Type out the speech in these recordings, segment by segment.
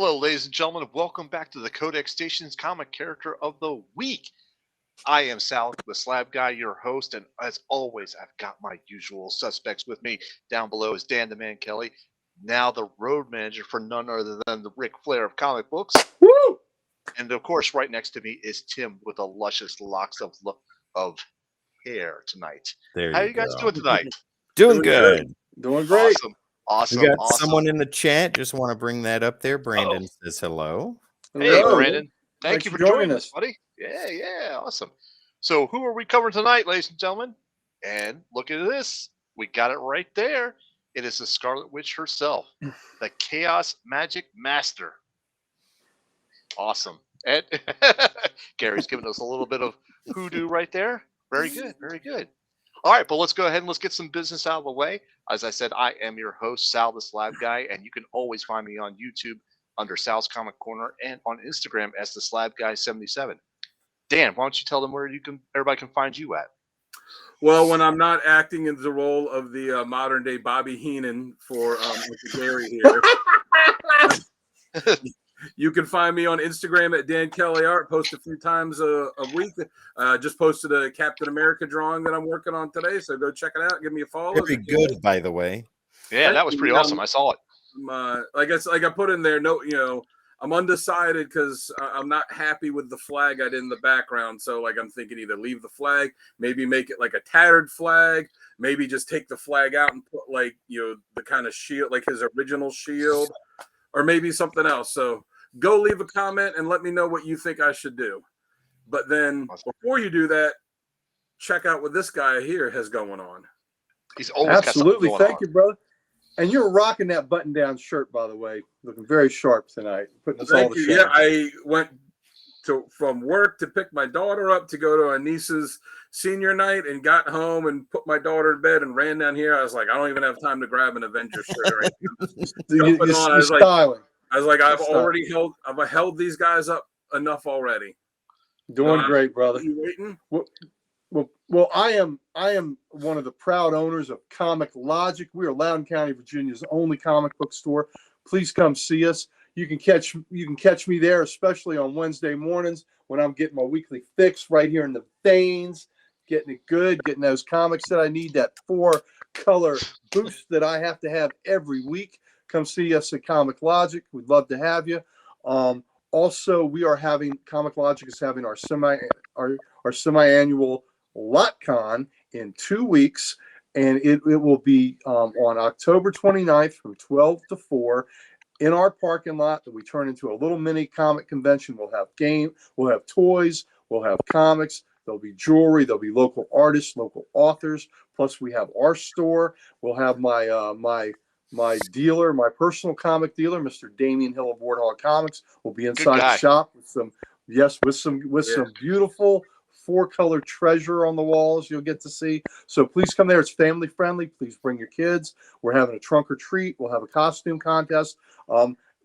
Hello, ladies and gentlemen, and welcome back to the Codex Station's Comic Character of the Week. I am Sal, the Slab Guy, your host, and as always, I've got my usual suspects with me. Down below is Dan the Man Kelly, now the road manager for none other than the Ric Flair of comic books. Woo! And of course, right next to me is Tim with the luscious locks of hair tonight. How are you guys doing tonight? Doing good. Doing great. Awesome. We got someone in the chat. Just want to bring that up there. Brandon says hello. Hey, Hello. Brandon. Thank you for joining us, buddy. Yeah, awesome. So who are we covering tonight, ladies and gentlemen? And look at this. We got it right there. It is the Scarlet Witch herself, the Chaos Magic Master. Awesome. And Gary's giving us a little bit of hoodoo right there. Very good, very good. All right, but let's go ahead and let's get some business out of the way. As I said, I am your host, Sal the Slab Guy, and you can always find me on YouTube under Sal's Comic Corner and on Instagram as the Slab Guy 77. Dan, why don't you tell them where everybody can find you at? Well, when I'm not acting in the role of the modern day Bobby Heenan for Mr. Gary here, you can find me on Instagram at Dan Kelly Art. Post a few times a week. Just posted a Captain America drawing that I'm working on today, so go check it out. Give me a follow. Very good, by the way. Yeah, that was pretty awesome. I saw it. Like I put in there, I'm undecided because I'm not happy with the flag I did in the background. So I'm thinking either leave the flag, maybe make it like a tattered flag, maybe just take the flag out and put the kind of shield, like his original shield, or maybe something else. So go leave a comment and let me know what you think I should do. But then before you do that, check out what this guy here has going on. He's always absolutely. Got Thank you, brother. And you're rocking that button-down shirt, by the way. Looking very sharp tonight. Putting us all to shame. Yeah, I went from work to pick my daughter up to go to a niece's senior night and got home and put my daughter to bed and ran down here. I was like, I don't even have time to grab an Avenger shirt or anything. I was like, I've held these guys up enough already. Doing great, brother. You waiting? Well, I am one of the proud owners of Comic Logic. We are Loudoun County, Virginia's only comic book store. Please come see us. You can catch me there, especially on Wednesday mornings when I'm getting my weekly fix right here in the veins, getting it good, getting those comics that I need, that 4-color boost that I have to have every week. Come see us at Comic Logic. We'd love to have you. Also, we are having Comic Logic is having our semi-annual LotCon in 2 weeks, and it will be on October 29th from 12 to 4 in our parking lot that we turn into a little mini comic convention. We'll have we'll have toys, we'll have comics, there'll be jewelry, there'll be local artists, local authors, plus we have our store. We'll have my dealer, my personal comic dealer, Mr. Damian Hill of Warthog Comics, will be inside the shop with some beautiful 4-color treasure on the walls you'll get to see. So please come there. It's family friendly. Please bring your kids. We're having a trunk or treat. We'll have a costume contest.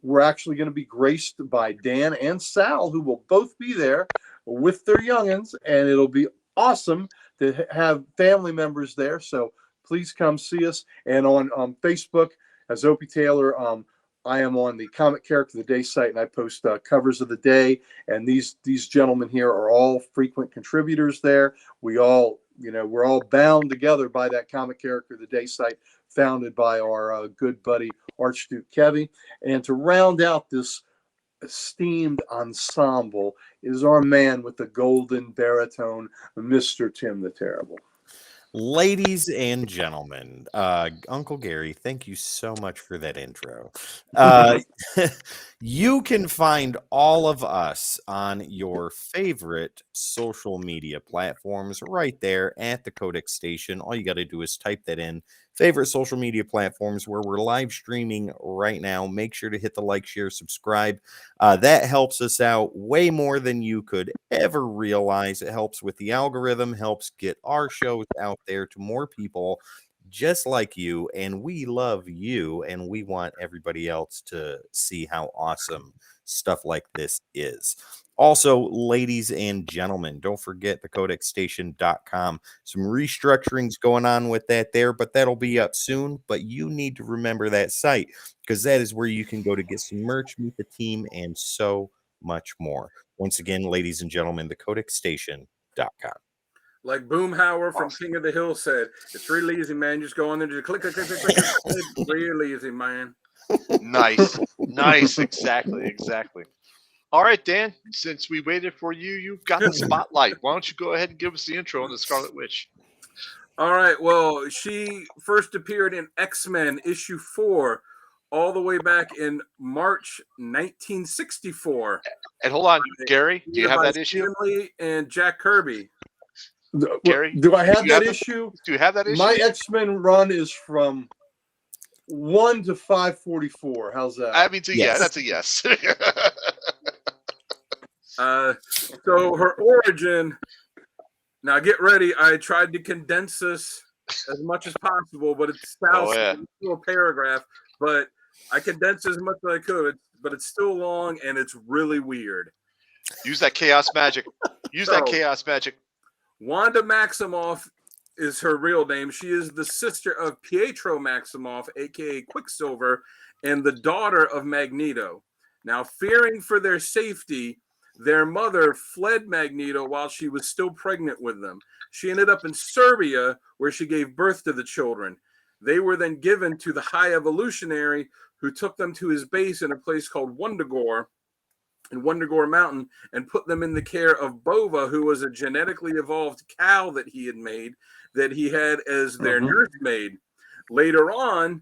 We're actually going to be graced by Dan and Sal, who will both be there with their youngins, and it'll be awesome to have family members there. So please come see us. And on Facebook, as Opie Taylor, I am on the Comic Character of the Day site, and I post covers of the day. And these gentlemen here are all frequent contributors there. We're all bound together by that Comic Character of the Day site, founded by our good buddy Archduke Kevy. And to round out this esteemed ensemble is our man with the golden baritone, Mr. Tim the Terrible. Ladies and gentlemen, Uncle Gary, thank you so much for that intro. You can find all of us on your favorite social media platforms right there at the Codex Station. All you got to do is type that in. Favorite social media platforms where we're live streaming right now. Make sure to hit the like, share, subscribe. That helps us out way more than you could ever realize. It helps with the algorithm, helps get our shows out there to more people just like you. And we love you, and we want everybody else to see how awesome stuff like this is. Also, ladies and gentlemen, don't forget the codexstation.com. Some restructurings going on with that there, but that'll be up soon. But you need to remember that site because that is where you can go to get some merch, meet the team, and so much more. Once again, ladies and gentlemen, the codexstation.com. Like Boomhauer from Awesome. King of the Hill said, it's really easy, man. Just go on there, just click. It's really easy, man. Nice. Nice. Exactly. All right, Dan, since we waited for you, you've got the spotlight. Why don't you go ahead and give us the intro on the Scarlet Witch? All right. Well, she first appeared in X-Men issue 4 all the way back in March 1964. And hold on, Gary, do you have By that issue? Stan Lee and Jack Kirby. Gary, do I have you that have issue? Do you have that issue? My X-Men run is from 1 to 544. How's that? I mean, yeah, Yes. that's a yes. So her origin. Now get ready. I tried to condense this as much as possible, but it's into a paragraph. But I condensed as much as I could. But it's still long and it's really weird. Use that chaos magic. That chaos magic. Wanda Maximoff is her real name. She is the sister of Pietro Maximoff, aka Quicksilver, and the daughter of Magneto. Now, fearing for their safety, their mother fled Magneto while she was still pregnant with them. She ended up in Serbia, where she gave birth to the children. They were then given to the High Evolutionary, who took them to his base in a place called Wundagore, in Wundagore Mountain, and put them in the care of Bova, who was a genetically evolved cow that he had made, that he had as their nursemaid. Later on,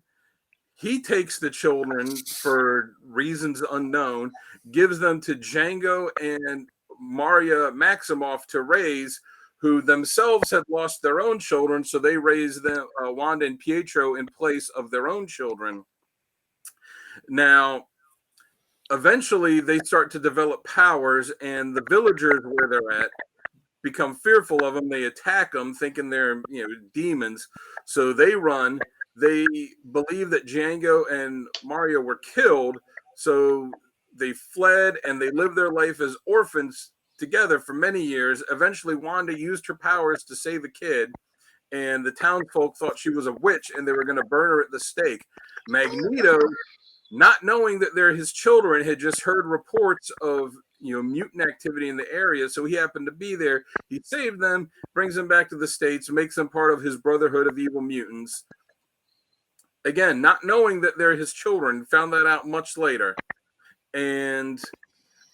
he takes the children for reasons unknown, gives them to Django and Maria Maximoff to raise, who themselves had lost their own children, so they raised them, Wanda and Pietro, in place of their own children. Now, eventually, they start to develop powers, and the villagers where they're at become fearful of them. They attack them, thinking they're demons. So they run. They believe that Django and Mario were killed, so they fled and they lived their life as orphans together for many years. Eventually, Wanda used her powers to save a kid, and the townsfolk thought she was a witch, and they were going to burn her at the stake. Magneto, not knowing that they're his children, had just heard reports of mutant activity in the area, so he happened to be there. He saved them, brings them back to the States, makes them part of his Brotherhood of Evil Mutants. Again, not knowing that they're his children, found that out much later. And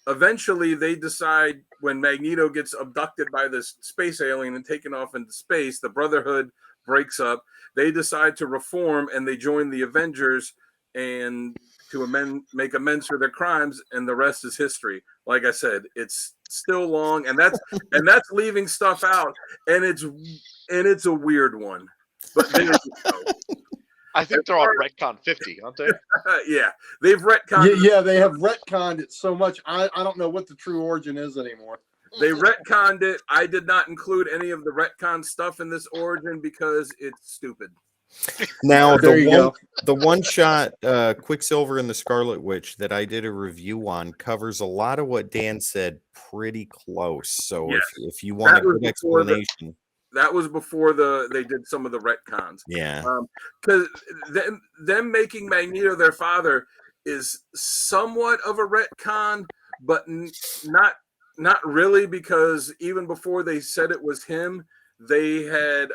eventually they decide, when Magneto gets abducted by this space alien and taken off into space, the Brotherhood breaks up. They decide to reform, and they join the Avengers and to make amends for their crimes, and the rest is history. Like I said, it's still long, and that's leaving stuff out, and it's a weird one. But there you go. I think they're on retcon 50, aren't they? Yeah, they've retconned. Yeah, they have retconned it so much. I don't know what the true origin is anymore. They retconned it. I did not include any of the retcon stuff in this origin because it's stupid. Now, There you go. the one shot Quicksilver and the Scarlet Witch that I did a review on covers a lot of what Dan said pretty close. So Yeah. if you want a good explanation. That was before they did some of the retcons. Yeah. Because them making Magneto their father is somewhat of a retcon, but not really, because even before they said it was him, they had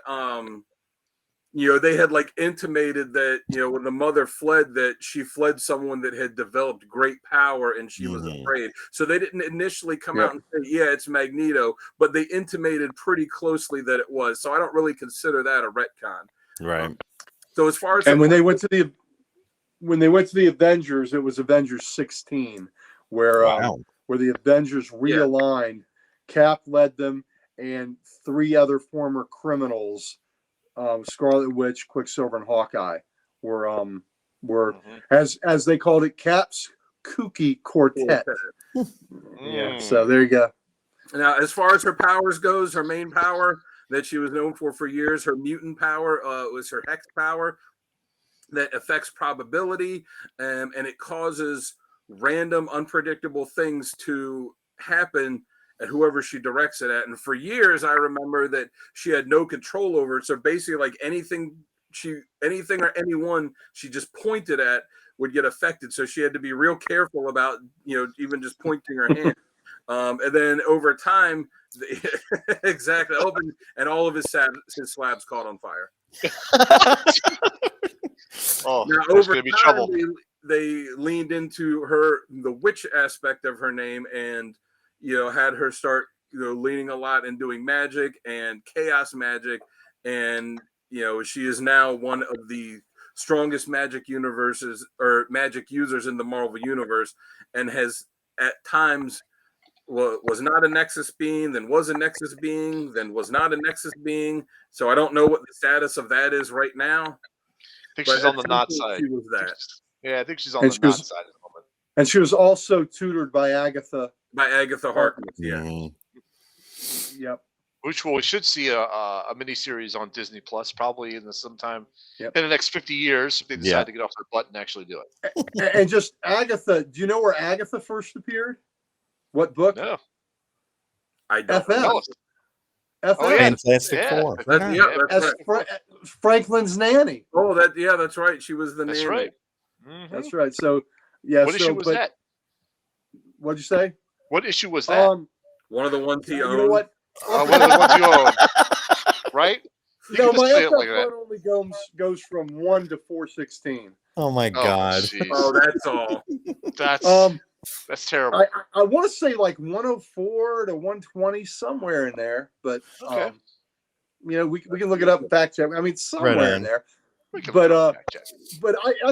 they had like intimated that when the mother fled, that she fled someone that had developed great power and she was afraid. So they didn't initially come out and say, yeah, it's Magneto, but they intimated pretty closely that it was. So I don't really consider that a retcon. Right. So as far as when they went to the Avengers, it was Avengers 16, where the Avengers realigned. Cap led them, and 3 other former criminals, Scarlet Witch, Quicksilver, and Hawkeye, were as they called it, Cap's kooky quartet. Yeah, so there you go. Now, as far as her powers goes, her main power that she was known for years, her mutant power was her hex power that affects probability, and it causes random, unpredictable things to happen at whoever she directs it at. And for years, I remember that she had no control over it. So basically, like anything or anyone she just pointed at would get affected. So she had to be real careful about, even just pointing her hand. And then over time, exactly, and all of his slabs caught on fire. Oh, now, there's over going to be time, trouble. they leaned into the witch aspect of her name, and had her start leaning a lot and doing magic and chaos magic, and she is now one of the strongest magic users in the Marvel universe, and has at times was not a Nexus being, then was a Nexus being, then was not a Nexus being. So I don't know what the status of that is right now. I think she's on the not side. She was that. Yeah, I think she's on the not side at the moment. And she was also tutored by Agatha. Harkness. Yeah. Yep. Which we should see a miniseries on Disney Plus probably sometime in the next 50 years if they decide to get off their butt and actually do it. And just Agatha, do you know where Agatha first appeared? What book? No. I don't FF. know. FF. Oh, Fantastic Four. That's right. Franklin's nanny. Oh, that's right. She was the nanny. That's right. Mm-hmm. That's right. So, yeah. What issue was that? What'd you say? What issue was that? One of the ones he owned. You know what? One of the ones you own. Right? No, my FF run only goes from 1 to 416. Oh my God. Oh, that's all. That's terrible. I want to say like 104 to 120, somewhere in there, but okay. We can look it up and fact check. I mean, somewhere in there. But I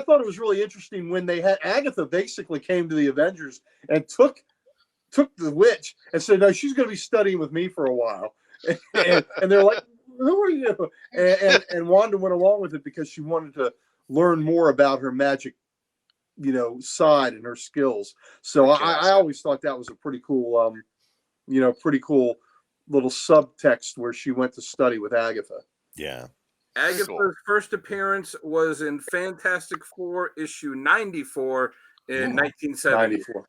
thought it was really interesting when they had Agatha basically came to the Avengers and took the witch and said, no, she's going to be studying with me for a while. And they're like, who are you? And Wanda went along with it because she wanted to learn more about her magic, side and her skills. So I always thought that was a pretty cool, pretty cool little subtext where she went to study with Agatha. Yeah. Agatha's first appearance was in Fantastic Four issue 94 in 1970. 94.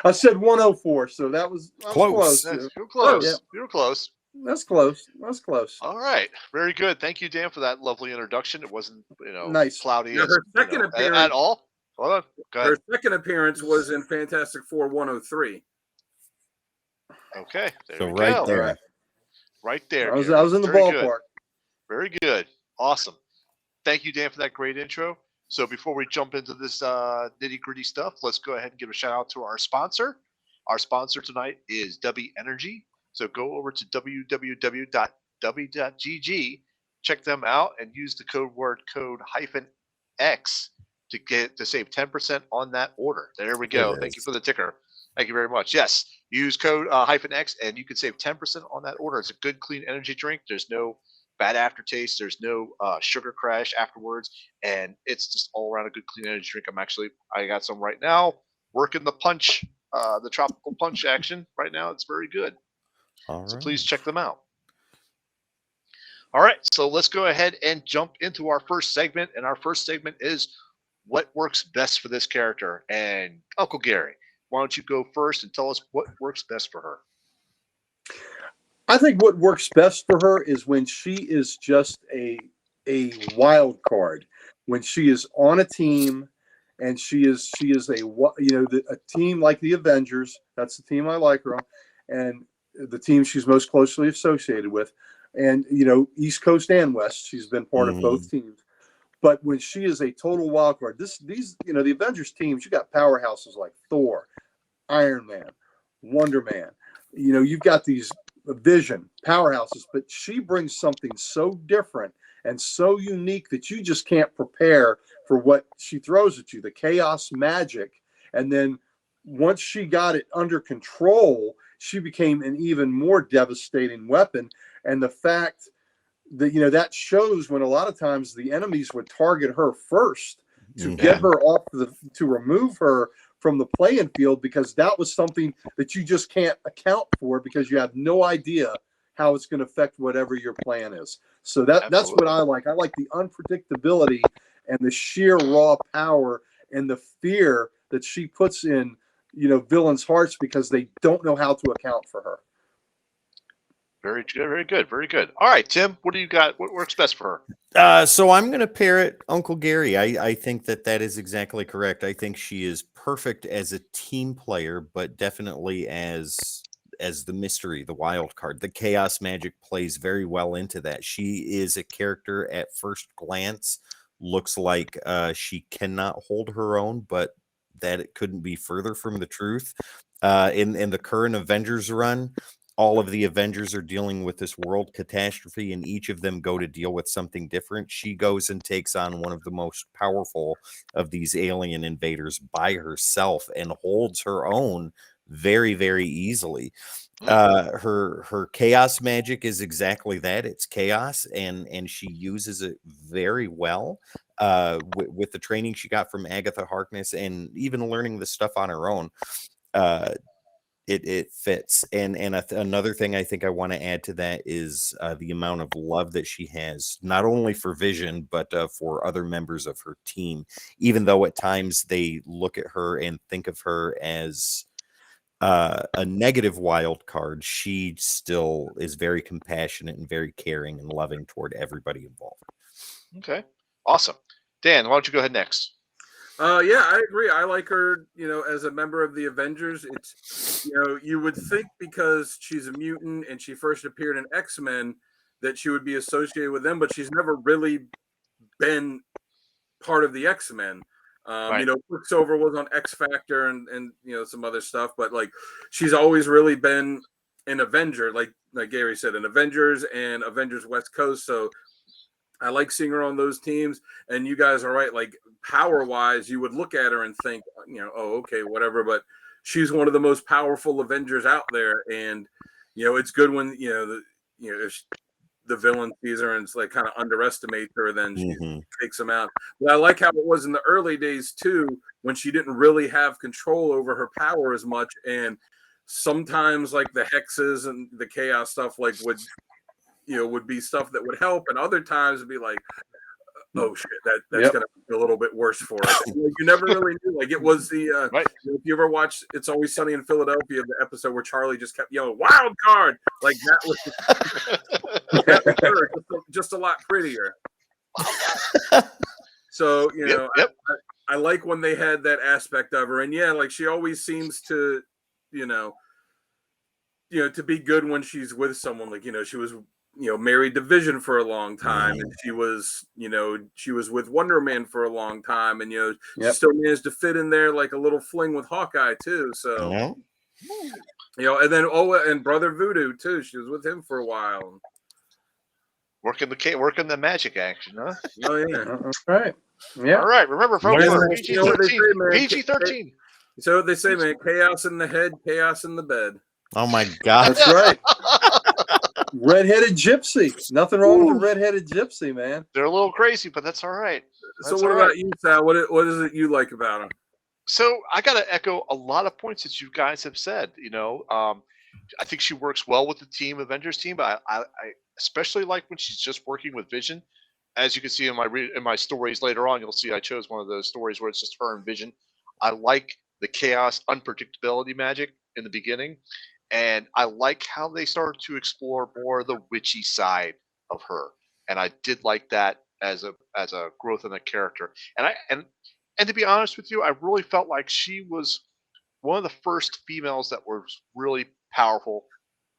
I said 104, so that was close. You're close. Yeah. You're close. That's close. That's close. All right. Very good. Thank you, Dan, for that lovely introduction. It wasn't, nice. cloudy her second appearance, at all. Hold on. Go ahead. Her second appearance was in Fantastic Four 103. Okay. There so we right go. there. Right there. I was in the ballpark. Good. Very good. Awesome. Thank you, Dan, for that great intro. So before we jump into this nitty-gritty stuff, let's go ahead and give a shout out to our sponsor. Our sponsor tonight is W Energy. So go over to www.w.gg, check them out, and use the code -X to save 10% on that order. There we go. Thank you for the ticker. Thank you very much. Yes, use code -X, and you can save 10% on that order. It's a good, clean energy drink. There's no bad aftertaste. There's no sugar crash afterwards, and it's just all around a good, clean energy drink. I got some right now. Working the punch, the tropical punch action right now. It's very good. So please check them out. All right, so let's go ahead and jump into our first segment, and our first segment is what works best for this character. And Uncle Gary, why don't you go first and tell us what works best for her? I think what works best for her is when she is just a wild card, when she is on a team, and she is a team like the Avengers. That's the team I like her on, and the team she's most closely associated with, and East Coast and West. She's been part of both teams. But when she is a total wild card, the Avengers teams, you got powerhouses like Thor, Iron Man, Wonder Man. You've got these Vision powerhouses, but she brings something so different and so unique that you just can't prepare for what she throws at you. The chaos magic, and then once she got it under control, she became an even more devastating weapon. And the fact that that shows when a lot of times the enemies would target her first to get her off to remove her from the playing field, because that was something that you just can't account for because you have no idea how it's going to affect whatever your plan is. So that's what I like. I like the unpredictability and the sheer raw power and the fear that she puts in villains' hearts because they don't know how to account for her. Very good, very good, very good. All right, Tim, what do you got? What works best for her? So I'm going to parrot Uncle Gary. I think that is exactly correct. I think she is perfect as a team player, but definitely as the mystery, the wild card. The chaos magic plays very well into that. She is a character at first glance, looks like she cannot hold her own, but that it couldn't be further from the truth. In the current Avengers run, all of the Avengers are dealing with this world catastrophe, and each of them go to deal with something different. She goes and takes on one of the most powerful of these alien invaders by herself and holds her own very, very easily. Her chaos magic is exactly that. It's chaos, and she uses it very well. With the training she got from Agatha Harkness, and even learning the stuff on her own. It fits. And another thing I think I want to add to that is the amount of love that she has, not only for Vision, but for other members of her team, even though at times they look at her and think of her as a negative wild card. She still is very compassionate and very caring and loving toward everybody involved. Okay, awesome. Dan, why don't you go ahead next? Yeah, I agree. I like her, as a member of the Avengers. It's, you would think because she's a mutant and she first appeared in X-Men that she would be associated with them, but she's never really been part of the X-Men. Right. Quicksilver was on X Factor and some other stuff, but like she's always really been an Avenger, like Gary said, an Avengers and Avengers West Coast. So I like seeing her on those teams, and you guys are right. Like power-wise, you would look at her and think, oh, okay, whatever. But she's one of the most powerful Avengers out there, and it's good when if the villain sees her and it's like kind of underestimates her, then she takes them out. But I like how it was in the early days too, when she didn't really have control over her power as much, and sometimes like the hexes and the chaos stuff would be stuff that would help, and other times it'd be like, oh shit, that's gonna be a little bit worse for us. You never really knew. Like it was the right. If you ever watched It's Always Sunny in Philadelphia, the episode where Charlie just kept yelling "wild card," like that was just a lot prettier. So Yep. I like when they had that aspect of her, and like she always seems to to be good when she's with someone. Like she was married to Vision for a long time, and she was with Wonder Man for a long time, and she still managed to fit in there like a little fling with Hawkeye too. So and then and Brother Voodoo too. She was with him for a while. Working the magic action, huh? Oh yeah. All right. Yeah. All right. Remember, folks, PG-13. PG-13. So what they say, man, chaos in the head, chaos in the bed. Oh my God. That's right. Redheaded gypsy. Nothing wrong with a redheaded gypsy, man. They're a little crazy, but I right. So what about you, Sal? What is it you like about him? So I got to echo a lot of points that you guys have said. I think she works well with the team, Avengers team, but I especially like when she's just working with Vision. As you can see in my stories later on, you'll see I chose one of those stories where it's just her and Vision. I like the chaos unpredictability magic in the beginning, and I like how they started to explore more the witchy side of her, and I did like that as a growth in the character. And to be honest with you, I really felt like she was one of the first females that was really powerful,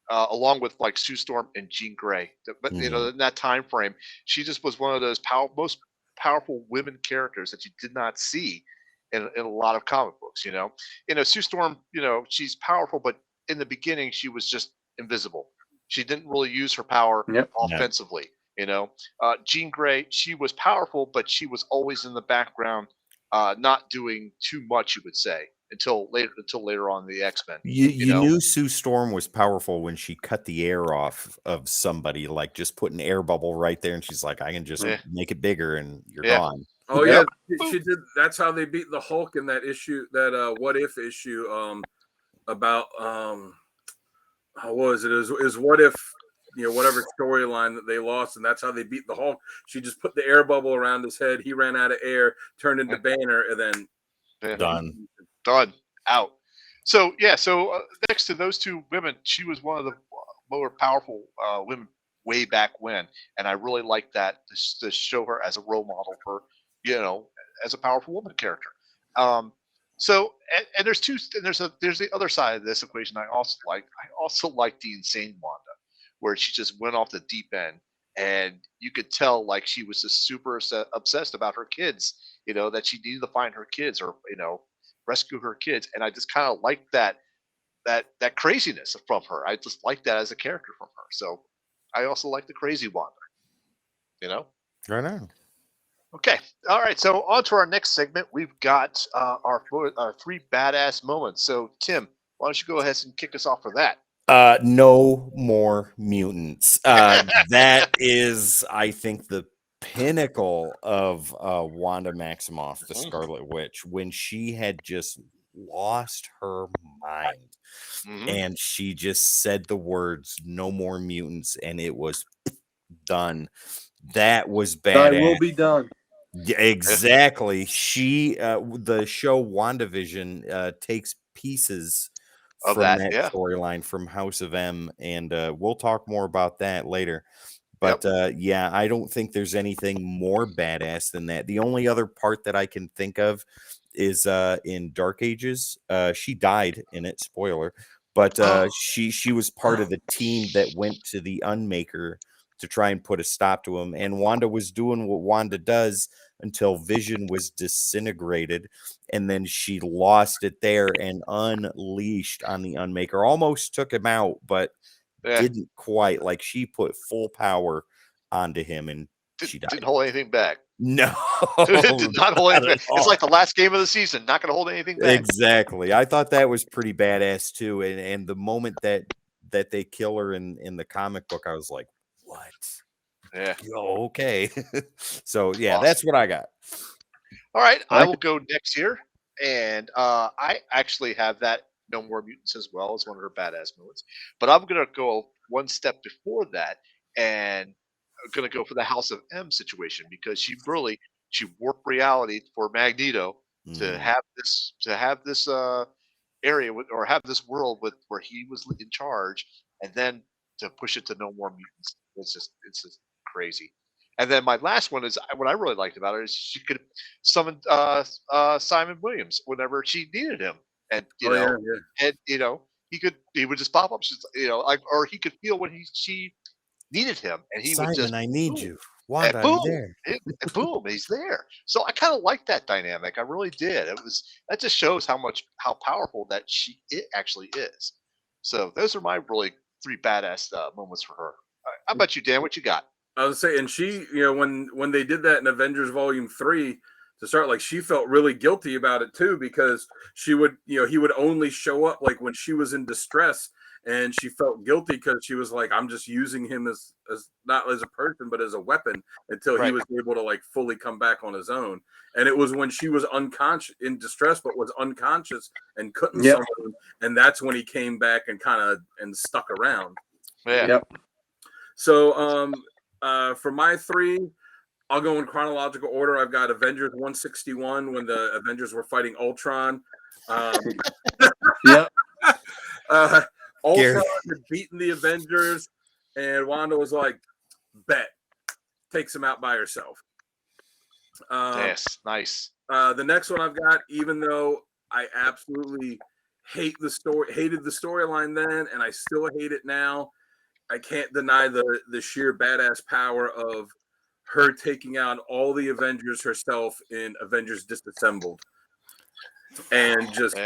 along with like Sue Storm and Jean Grey. But in that time frame, she just was one of those most powerful women characters that you did not see in a lot of comic books. Sue Storm, she's powerful, but in the beginning she was just invisible. She didn't really use her power offensively. Jean Grey, she was powerful, but she was always in the background, not doing too much, you would say, until later on in the X-Men. You knew Sue Storm was powerful when she cut the air off of somebody, like just put an air bubble right there, and she's like, I can just make it bigger and you're gone. Oh yeah, she did. That's how they beat the Hulk in that issue, that What If issue, about what was it? It was What If, whatever storyline that they lost, and that's how they beat the Hulk. She just put the air bubble around his head. He ran out of air, turned into Banner, and then Done. Out. So yeah, next to those two women, she was one of the more powerful women way back when, and I really like that to show her as a role model for you know as a powerful woman character. Um, and there's there's the other side of this equation I also like. I also like the insane Wanda, where she just went off the deep end, and you could tell like she was just super obsessed about her kids. That she needed to find her kids or rescue her kids, and I just kind of like that craziness from her. I just like that as a character from her. So I also like the crazy Wanda. You know. Right on. Okay. All right. So on to our next segment. We've got our three badass moments. So Tim, why don't you go ahead and kick us off for that? No more mutants. That is, I think, the pinnacle of Wanda Maximoff, the Scarlet Witch, when she had just lost her mind. And she just said the words "no more mutants," and it was done. That was I badass. will be done. Yeah, exactly. She the show WandaVision takes pieces Of from that, that yeah. storyline from House of M, and we'll talk more about that later. Yep. But yeah, I don't think there's anything more badass than that. The only other part that I can think of is in Dark Ages. She died in it, spoiler, but she was part of the team that went to the Unmaker to try and put a stop to him. And Wanda was doing what Wanda does until Vision was disintegrated, and then she lost it there and unleashed on the Unmaker. Almost took him out, but didn't quite. Like, she put full power onto him, and she died. Didn't hold anything back. No, Did not hold anything back. at It's like all. the last game of the season. Not going to hold anything back. Exactly. I thought that was pretty badass too. And the moment that they kill her in the comic book, I was like, what? Yeah. Oh, okay. So yeah, Awesome. that's what I got. All right, I will go next here, and I actually have that No More Mutants as well as one of her badass moments. But I'm gonna go one step before that, and I'm gonna go for the House of M situation because she warped reality for Magneto to have this area or have this world where he was in charge, and then to push it to No More Mutants. It's just crazy. And then my last one is what I really liked about it is she could summon Simon Williams whenever she needed him, and and he would just pop up, or he could feel when she needed him, and he would Simon, just I need boom, you. and Wanda, I'm boom, there. boom, he's there. So I kind of like that dynamic. I really did. That just shows how powerful it actually is. So those are my really three badass moments for her. All right, how about you, Dan? What you got? I was saying, she, when they did that in Avengers Volume 3 to start, like, she felt really guilty about it too, because she would, he would only show up like when she was in distress, and she felt guilty because she was like, I'm just using him as not as a person but as a weapon until he was able to like fully come back on his own. And it was when she was unconscious in distress but was unconscious and couldn't summon him, and that's when he came back and and stuck around. Yeah. Yep. So for my three, I'll go in chronological order. I've got Avengers 161 when the Avengers were fighting Ultron. Yep. Ultron had beaten the Avengers, and Wanda was like, bet. Takes him out by herself. Yes, nice. The next one I've got, even though I absolutely hated the storyline then, and I still hate it now, I can't deny the sheer badass power of her taking out all the Avengers herself in Avengers Disassembled, and just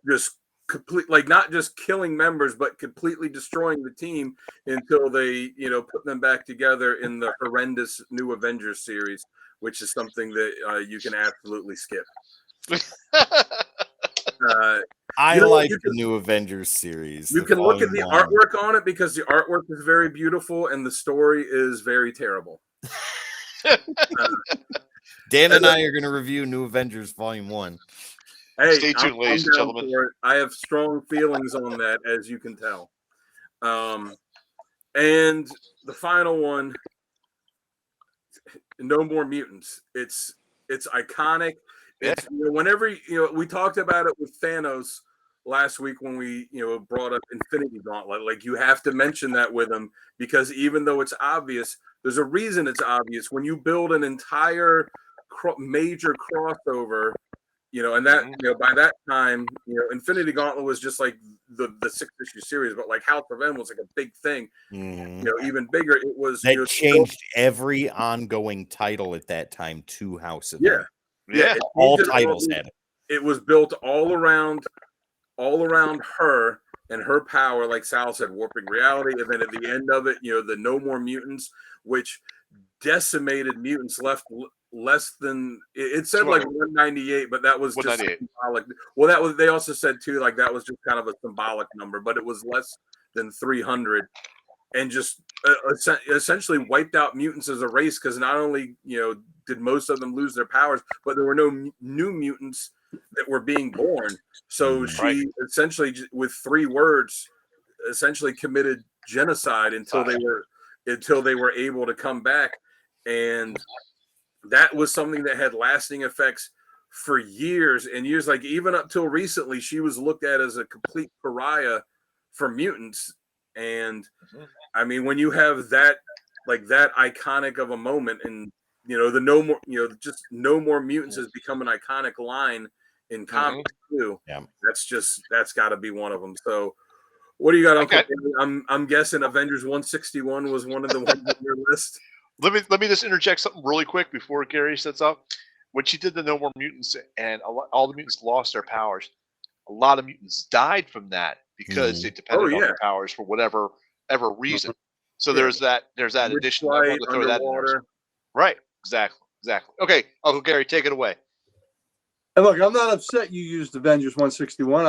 just complete, like, not just killing members but completely destroying the team until they put them back together in the horrendous New Avengers series, which is something that you can absolutely skip. I like the New Avengers series. You can look at the artwork on it because the artwork is very beautiful and the story is very terrible. Dan and I are going to review New Avengers Volume 1. Hey, stay tuned, ladies and gentlemen. I have strong feelings on that, as you can tell. And the final one, No More Mutants. It's iconic. Yeah. It's, whenever we talked about it with Thanos last week when we brought up Infinity Gauntlet. Like, you have to mention that with him, because even though it's obvious, there's a reason it's obvious. When you build an entire major crossover, and that by that time, Infinity Gauntlet was just like the 6-issue series, but like House of M was like a big thing. Even bigger. It was that changed every ongoing title at that time to House of M. Yeah. All titles had it. It was built all around her and her power, like Sal said, warping reality. And then at the end of it, the No More Mutants, which decimated mutants, left less than, it said like 198, but that was just symbolic. Well, that was, they also said too, like that was just kind of a symbolic number, but it was less than 300, and just essentially wiped out mutants as a race, because not only did most of them lose their powers, but there were no new mutants that were being born. So she essentially, with 3 words, essentially committed genocide until they were able to come back. And that was something that had lasting effects for years and years. Like, even up till recently, she was looked at as a complete pariah for mutants. And I mean, when you have that, like that iconic of a moment, and the No More, just No More Mutants has become an iconic line in comics too. Yeah, that's got to be one of them. So, what do you got, Uncle? I'm guessing Avengers 161 was one of the ones on your list. Let me just interject something really quick before Gary sets up. When she did the No More Mutants and all the mutants lost their powers, a lot of mutants died from that because they depended on their powers for whatever reason. So there's that addition. I wanted to throw that in there. Right. Exactly. Okay, Uncle Gary, take it away. And look, I'm not upset you used Avengers 161.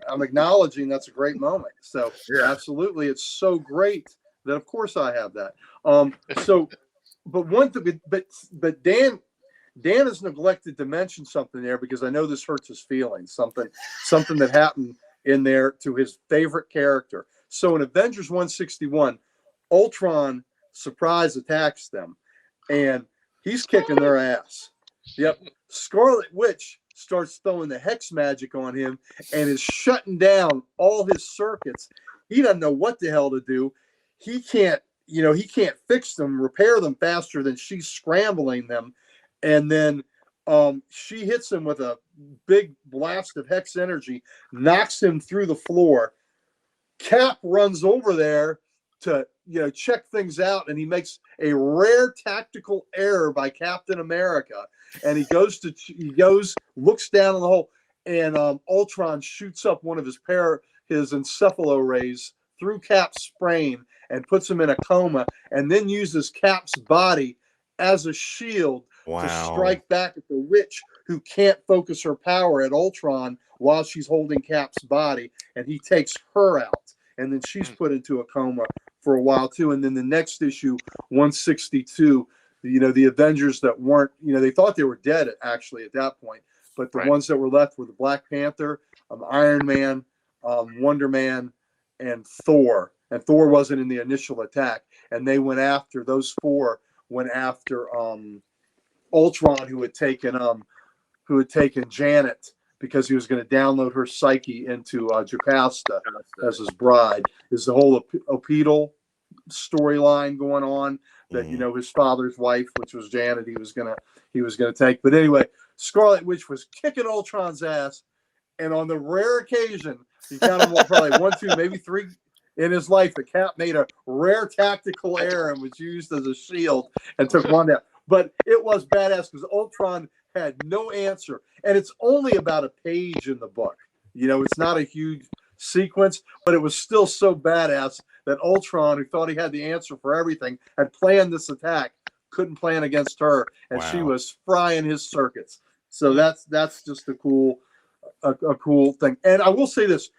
I'm acknowledging that's a great moment. So absolutely, it's so great that of course I have that. But one thing, but Dan has neglected to mention something there, because I know this hurts his feelings. Something that happened in there to his favorite character. So in Avengers 161, Ultron surprise attacks them, and he's kicking their ass. Yep. Scarlet Witch starts throwing the hex magic on him and is shutting down all his circuits. He doesn't know what the hell to do. He can't fix them, repair them faster than she's scrambling them. And then she hits him with a big blast of hex energy, knocks him through the floor. Cap runs over there to check things out, and he makes a rare tactical error by Captain America, and he goes looks down in the hole, and Ultron shoots up one of his encephalo rays through Cap's brain and puts him in a coma, and then uses Cap's body as a shield to strike back at the witch, who can't focus her power at Ultron while she's holding Cap's body, and he takes her out, and then she's put into a coma for a while too. And then the next issue, 162, the Avengers that weren't, they thought they were dead actually at that point, but the ones that were left were the Black Panther, Iron Man, Wonder Man, and Thor. And Thor wasn't in the initial attack, and they went after those 4 went after Ultron, who had taken Janet, because he was going to download her psyche into Jocasta as his bride. Is the whole Opedal storyline going on that his father's wife, which was Janet, he was gonna take. But anyway, Scarlet Witch was kicking Ultron's ass, and on the rare occasion, he counted probably 1, 2, maybe 3 in his life, the Cap made a rare tactical error and was used as a shield and took one down. But it was badass because Ultron had no answer, and it's only about a page in the book. It's not a huge sequence, but it was still so badass that Ultron, who thought he had the answer for everything, had planned this attack, couldn't plan against her, and she was frying his circuits. So that's just a cool thing. And I will say this: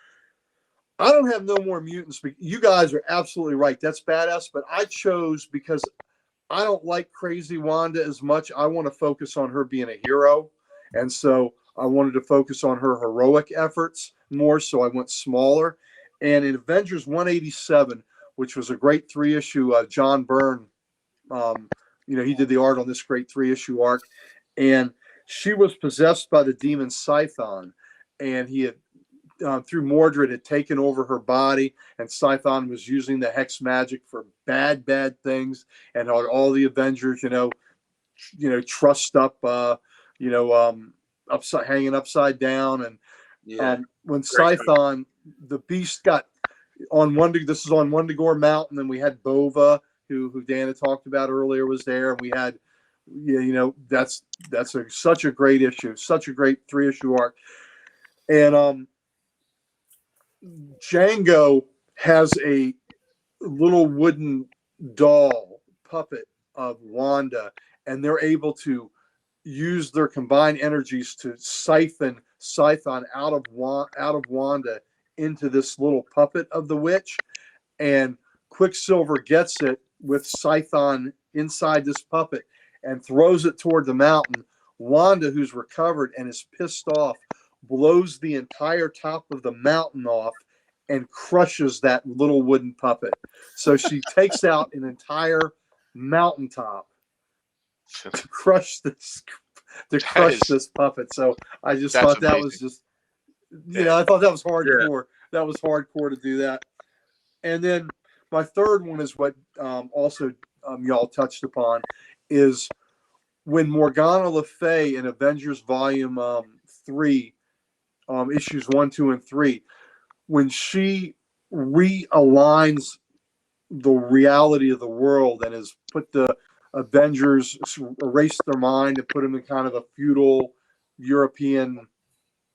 I don't have No More Mutants. You guys are absolutely right. That's badass. But I chose because I don't like Crazy Wanda as much. I want to focus on her being a hero. And so I wanted to focus on her heroic efforts more. So I went smaller. And in Avengers 187, which was a great 3-issue, John Byrne, he did the art on this great 3-issue arc. And she was possessed by the demon Scython, and he had through Mordred had taken over her body, and Scython was using the hex magic for bad things, and had all the Avengers, trussed up, hanging upside down, and when Scython, the beast got on this is on Wundagore Mountain, and we had Bova, who Dan had talked about earlier, was there, and we had, that's such a great issue, such a great 3-issue arc, and Django has a little wooden doll puppet of Wanda, and they're able to use their combined energies to siphon Scython out of Wanda into this little puppet of the witch, and Quicksilver gets it with Scython inside this puppet and throws it toward the mountain. Wanda, who's recovered and is pissed off, blows the entire top of the mountain off and crushes that little wooden puppet. So she takes out an entire mountaintop to crush this puppet. So I just thought that was just, I thought that was hardcore. That was hardcore to do that. And then my third one is what also y'all touched upon, is when Morgana Le Fay in Avengers Volume 3, issues 1, 2, and 3, when she realigns the reality of the world and has put the Avengers, erased their mind and put them in kind of a feudal European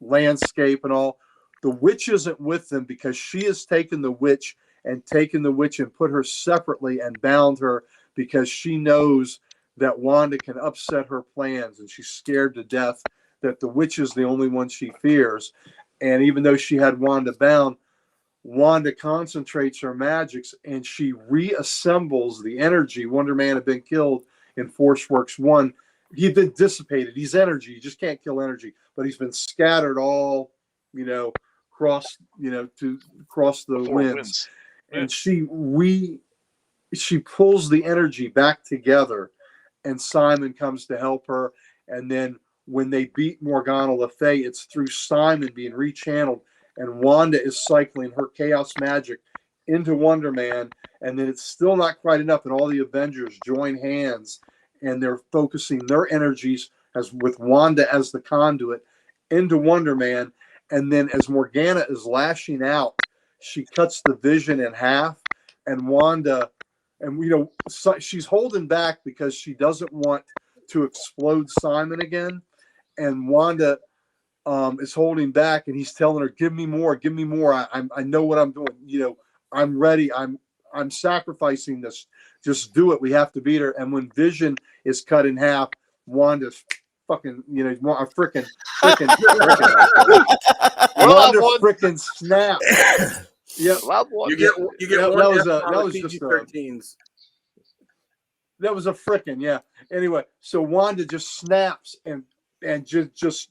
landscape and all, the witch isn't with them, because she has taken the witch and put her separately and bound her, because she knows that Wanda can upset her plans, and she's scared to death that the witch is the only one she fears. And even though she had Wanda bound, Wanda concentrates her magics and she reassembles the energy. Wonder Man had been killed in Force Works 1. He'd been dissipated. He's energy. You just can't kill energy. But he's been scattered all, across the winds. And she pulls the energy back together, and Simon comes to help her. And then when they beat Morgana Le Fay, it's through Simon being rechanneled, and Wanda is cycling her chaos magic into Wonder Man, and then it's still not quite enough, and all the Avengers join hands, and they're focusing their energies, as with Wanda as the conduit, into Wonder Man. And then as Morgana is lashing out, she cuts the Vision in half, and Wanda, and she's holding back because she doesn't want to explode Simon again. And Wanda is holding back, and he's telling her, give me more. I know what I'm doing. I'm ready. I'm sacrificing this. Just do it. We have to beat her. And when Vision is cut in half, Wanda's fucking, freaking Wanda freaking snap. Yeah, you get one. That was just PG-13s. That was a frickin', Anyway, so Wanda just snaps and just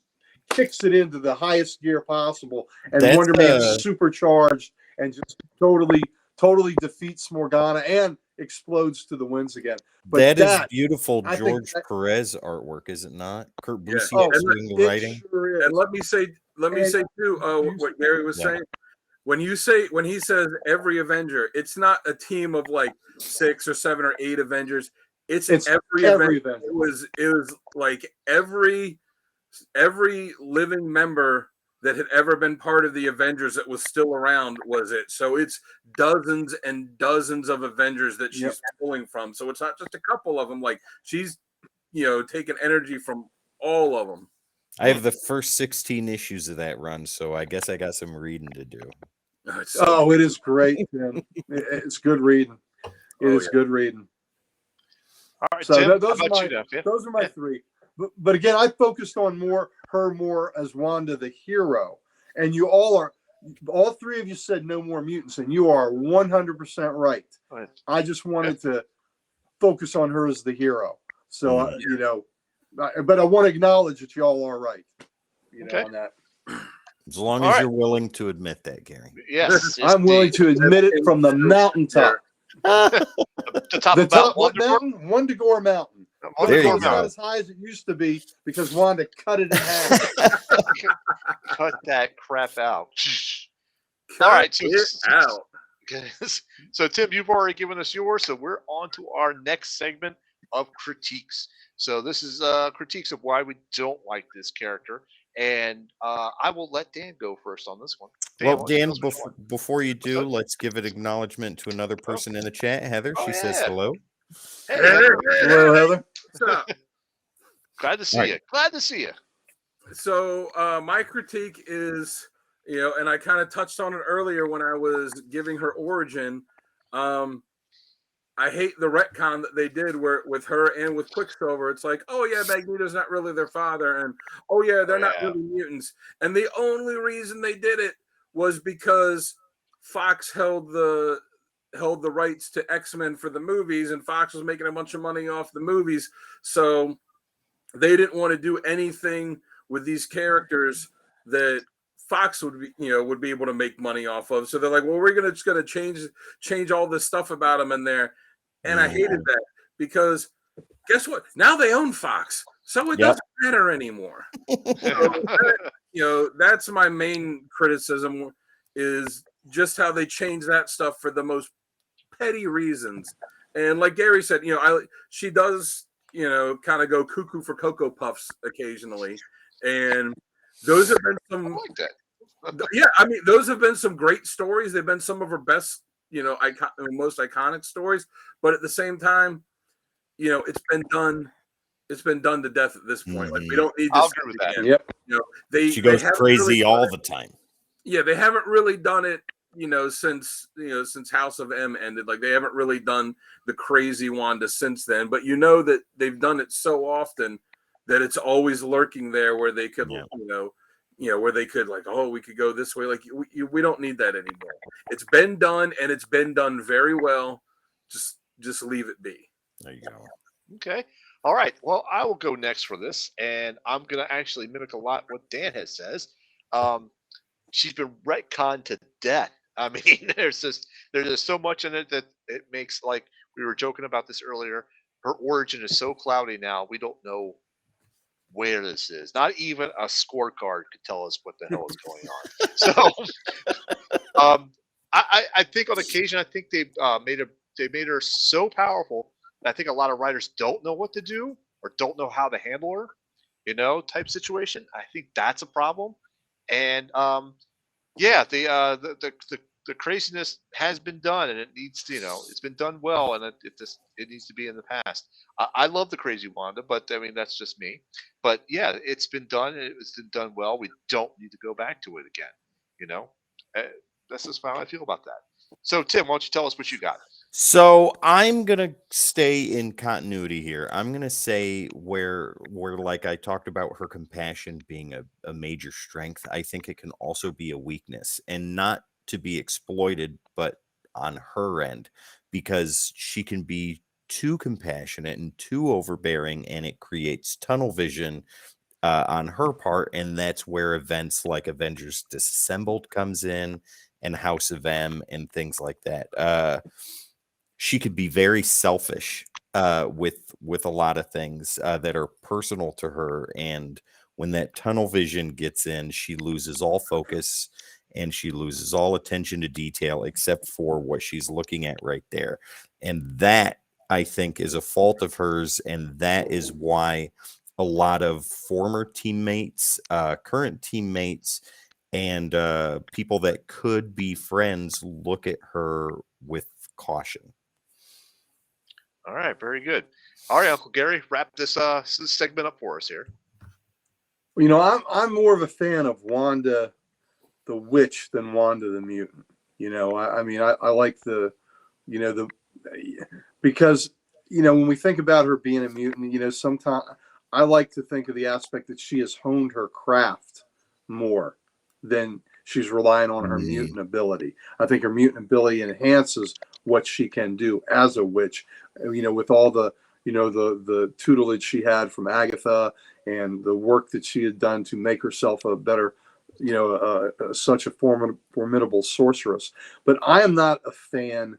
kicks it into the highest gear possible, and Wonder Man's supercharged and just totally defeats Morgana and explodes to the winds again. But that is beautiful George Perez artwork, is it not? Kurt Busiek doing the writing. Sure, and let me say too, what Gary was saying. When he says every Avenger, it's not a team of like 6 or 7 or 8 Avengers. It's every Avenger. It was like every living member that had ever been part of the Avengers that was still around was it. So it's dozens and dozens of Avengers that she's pulling from. So it's not just a couple of them. Like she's taking energy from all of them. I have the first 16 issues of that run, so I guess I got some reading to do. It is great, Tim. It's good reading. It is good reading. All right, so Tim, those are my 3. But again, I focused on her more as Wanda the hero, and you all 3 of you said no more mutants, and you are 100% right. I just wanted to focus on her as the hero. So but I want to acknowledge that you all are right. On that. As long as you're willing to admit that, Gary. Yes, I'm willing to admit it from the mountaintop. The top of what mountain? Wundagore Mountain. On There the you It's Corvette. not go. as high as it used to be because Wanda cut it in half. Cut that crap out. Cut All right, so it out. so Tim, you've already given us yours, so we're on to our next segment of critiques. So this is critiques of why we don't like this character, and I will let Dan go first on this one. Well, why don't you tell Dan, us what you want? before you do, sorry? let's give an acknowledgement to another person in the chat. Heather, Oh, she says yeah. hello. Hey, Heather, Hello, Heather. What's up? glad to see All right. you. Glad to see you. So my critique is, and I kind of touched on it earlier when I was giving her origin. I hate the retcon that they did with her and with Quicksilver. It's like, oh yeah, Magneto's not really their father, and oh yeah, they're not really mutants. And the only reason they did it was because Fox held the rights to X-Men for the movies, and Fox was making a bunch of money off the movies, so they didn't want to do anything with these characters that Fox would be able to make money off of. So they're like, well, we're just gonna change all this stuff about them in there. And I hated that because guess what? Now they own Fox, so it doesn't matter anymore. That's my main criticism, is just how they change that stuff for the most petty reasons. And like Gary said, she does, kind of go cuckoo for Cocoa Puffs occasionally, and those have been I some. like that. Yeah, I mean, those have been some great stories. They've been some of her best, most iconic stories. But at the same time, it's been done. It's been done to death at this point. Like, we don't need to. I'll agree with that. Again. Yep. She goes haven't crazy really all the time. Yeah, they haven't really done it, since House of M ended. Like, they haven't really done the crazy Wanda since then. But that they've done it so often that it's always lurking there, where they could, where they could, like, oh, we could go this way. Like, we don't need that anymore. It's been done, and it's been done very well. Just leave it be. There you go. Okay. All right. Well, I will go next for this, and I'm going to actually mimic a lot what Dan has says. She's been retconned to death. I mean, there's just so much in it that it makes, like we were joking about this earlier, her origin is so cloudy now. We don't know where this is. Not even a scorecard could tell us what the hell is going on. So, I think on occasion, I think they made her so powerful that I think a lot of writers don't know what to do or don't know how to handle her, type situation. I think that's a problem. And the craziness has been done, and it needs to, it's been done well, and it needs to be in the past. I love the crazy Wanda, but I mean, that's just me. But yeah, it's been done, and it's been done well. We don't need to go back to it again. That's just how I feel about that. So Tim, why don't you tell us what you got? So I'm gonna stay in continuity here. I'm gonna say where like I talked about her compassion being a major strength, I think it can also be a weakness, and not to be exploited, but on her end, because she can be too compassionate and too overbearing, and it creates tunnel vision on her part, and that's where events like Avengers Disassembled comes in, and House of M and things like that. She could be very selfish with a lot of things that are personal to her, and when that tunnel vision gets in, she loses all focus and she loses all attention to detail except for what she's looking at right there. And that, I think, is a fault of hers, and that is why a lot of former teammates, current teammates, and people that could be friends look at her with caution. All right, very good. All right, Uncle Gary, wrap this segment up for us here. I'm more of a fan of Wanda the Witch than Wanda the Mutant. I mean, I like because when we think about her being a mutant, sometimes I like to think of the aspect that she has honed her craft more than she's relying on her mutant ability. I think her mutant ability enhances what she can do as a witch, with all the the tutelage she had from Agatha and the work that she had done to make herself a better, such a formidable sorceress. But I am not a fan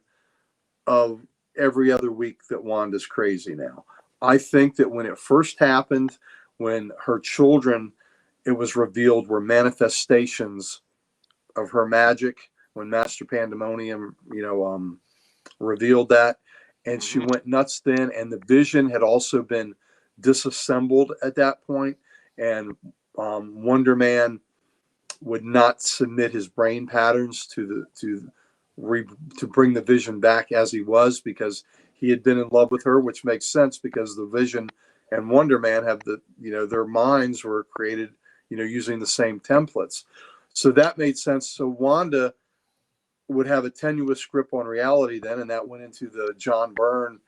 of every other week that Wanda's crazy now. I think that when it first happened, when her children, it was revealed, were manifestations of her magic, when Master Pandemonium, revealed that, and she went nuts then, and the vision had also been disassembled at that point, and Wonder Man would not submit his brain patterns to bring the Vision back as he was, because he had been in love with her, which makes sense because the Vision and Wonder Man have their minds were created, using the same templates. So that made sense. So Wanda would have a tenuous grip on reality then, and that went into the John Byrne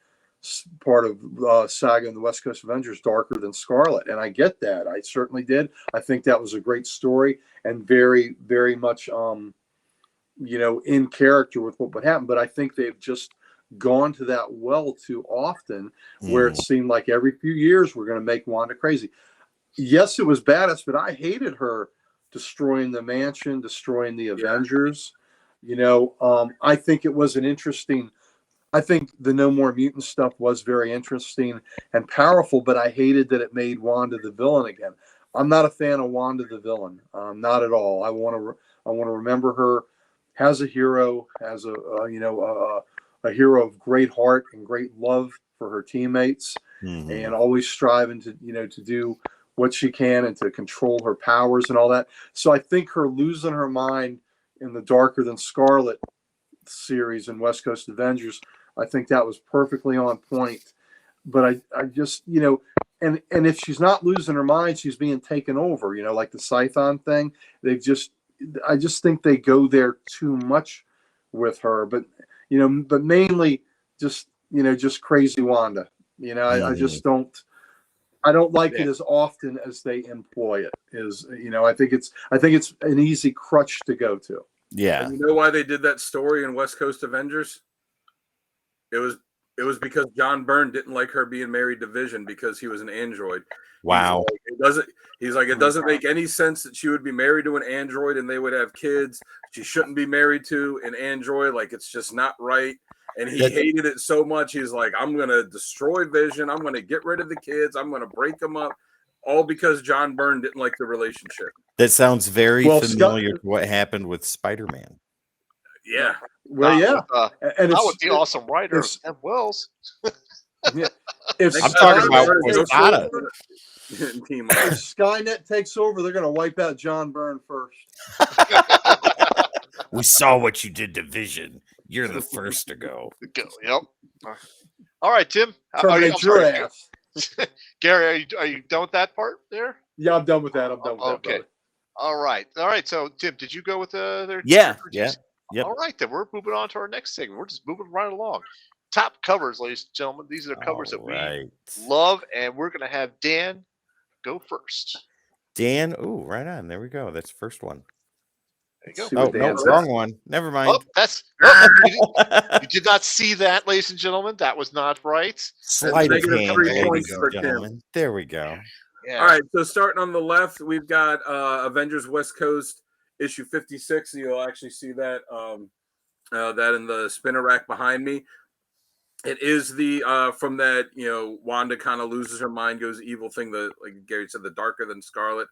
part of Saga and the West Coast Avengers, Darker Than Scarlet. And I get that. I certainly did. I think that was a great story and very, very much, in character with what would happen. But I think they've just gone to that well too often, where it seemed like every few years we're going to make Wanda crazy. Yes, it was badass, but I hated her destroying the mansion, destroying the Avengers. I think it was I think the No More Mutant stuff was very interesting and powerful, but I hated that it made Wanda the villain again. I'm not a fan of Wanda the villain, not at all. I want to remember her as a hero, as a hero of great heart and great love for her teammates, and always striving to do what she can and to control her powers and all that. So I think her losing her mind in the Darker Than Scarlet series and West Coast Avengers, I think that was perfectly on point. But I just, and if she's not losing her mind, she's being taken over, like the Scython thing. I just think they go there too much with her. But, but mainly just crazy Wanda. I just don't. I don't like it as often as they employ it. I think it's an easy crutch to go to. Yeah. And you know why they did that story in West Coast Avengers? It was because John Byrne didn't like her being married to Vision because he was an android. Wow. It doesn't make any sense that she would be married to an android and they would have kids. She shouldn't be married to an android. Like, it's just not right. And he hated it so much. He's like, I'm going to destroy Vision. I'm going to get rid of the kids. I'm going to break them up. All because John Byrne didn't like the relationship. That sounds very familiar to what happened with Spider-Man. Yeah. Well, yeah. And that would be awesome writer of Sam Wells. Yeah. I'm talking about Posada. If Skynet takes over, they're going to wipe out John Byrne first. We saw what you did to Vision. You're the first to go. Yep. All right, Tim. Terminate your ass. Gary, are you done with that part there? Yeah, I'm done with that. Okay. All right. So, Tim, did you go with their? Yeah. Yep. All right, then we're moving on to our next segment. We're just moving right along. Top covers, ladies and gentlemen. These are the covers that we love, and we're going to have Dan go first. Dan, right on. There we go. That's the first one. There you go. Oh, no, wrong one. Never mind. You did not see that, ladies and gentlemen. That was not right. Sleight of hand, ladies and gentlemen. There we go. Yeah. All right, so starting on the left, we've got Avengers West Coast issue 56. You'll actually see that that in the spinner rack behind me. It is the from that, Wanda kind of loses her mind, goes evil thing, like Gary said, the Darker Than Scarlet.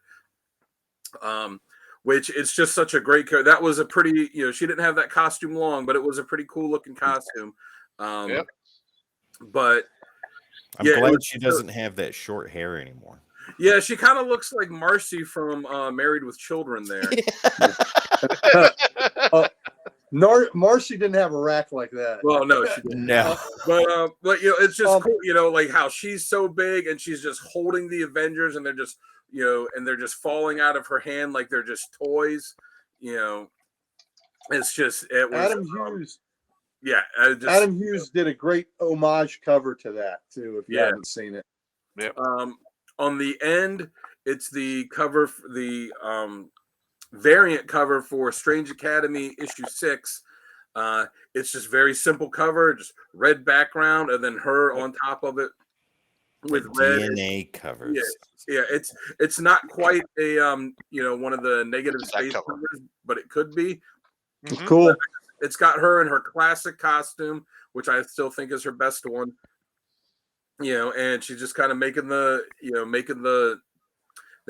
Which it's just such a great character. That was a pretty, she didn't have that costume long, but it was a pretty cool looking costume. But I'm glad she doesn't have that short hair anymore. Yeah, she kind of looks like Marcy from Married with Children there. Marcy didn't have a rack like that. Well, no, she didn't. No. But it's just cool, like how she's so big and she's just holding the Avengers and they're just, and they're just falling out of her hand like they're just toys. It's just it was Adam Hughes. Yeah, Adam Hughes did a great homage cover to that too. If you haven't seen it. Yep. On the end, it's the cover, the variant cover for Strange Academy issue 6. It's just very simple cover, just red background, and then her on top of it with red DNA covers. Yeah, it's not quite a one of the negative space covers, but it could be. Mm-hmm. Cool. It's got her in her classic costume, which I still think is her best one. and she's just kind of making the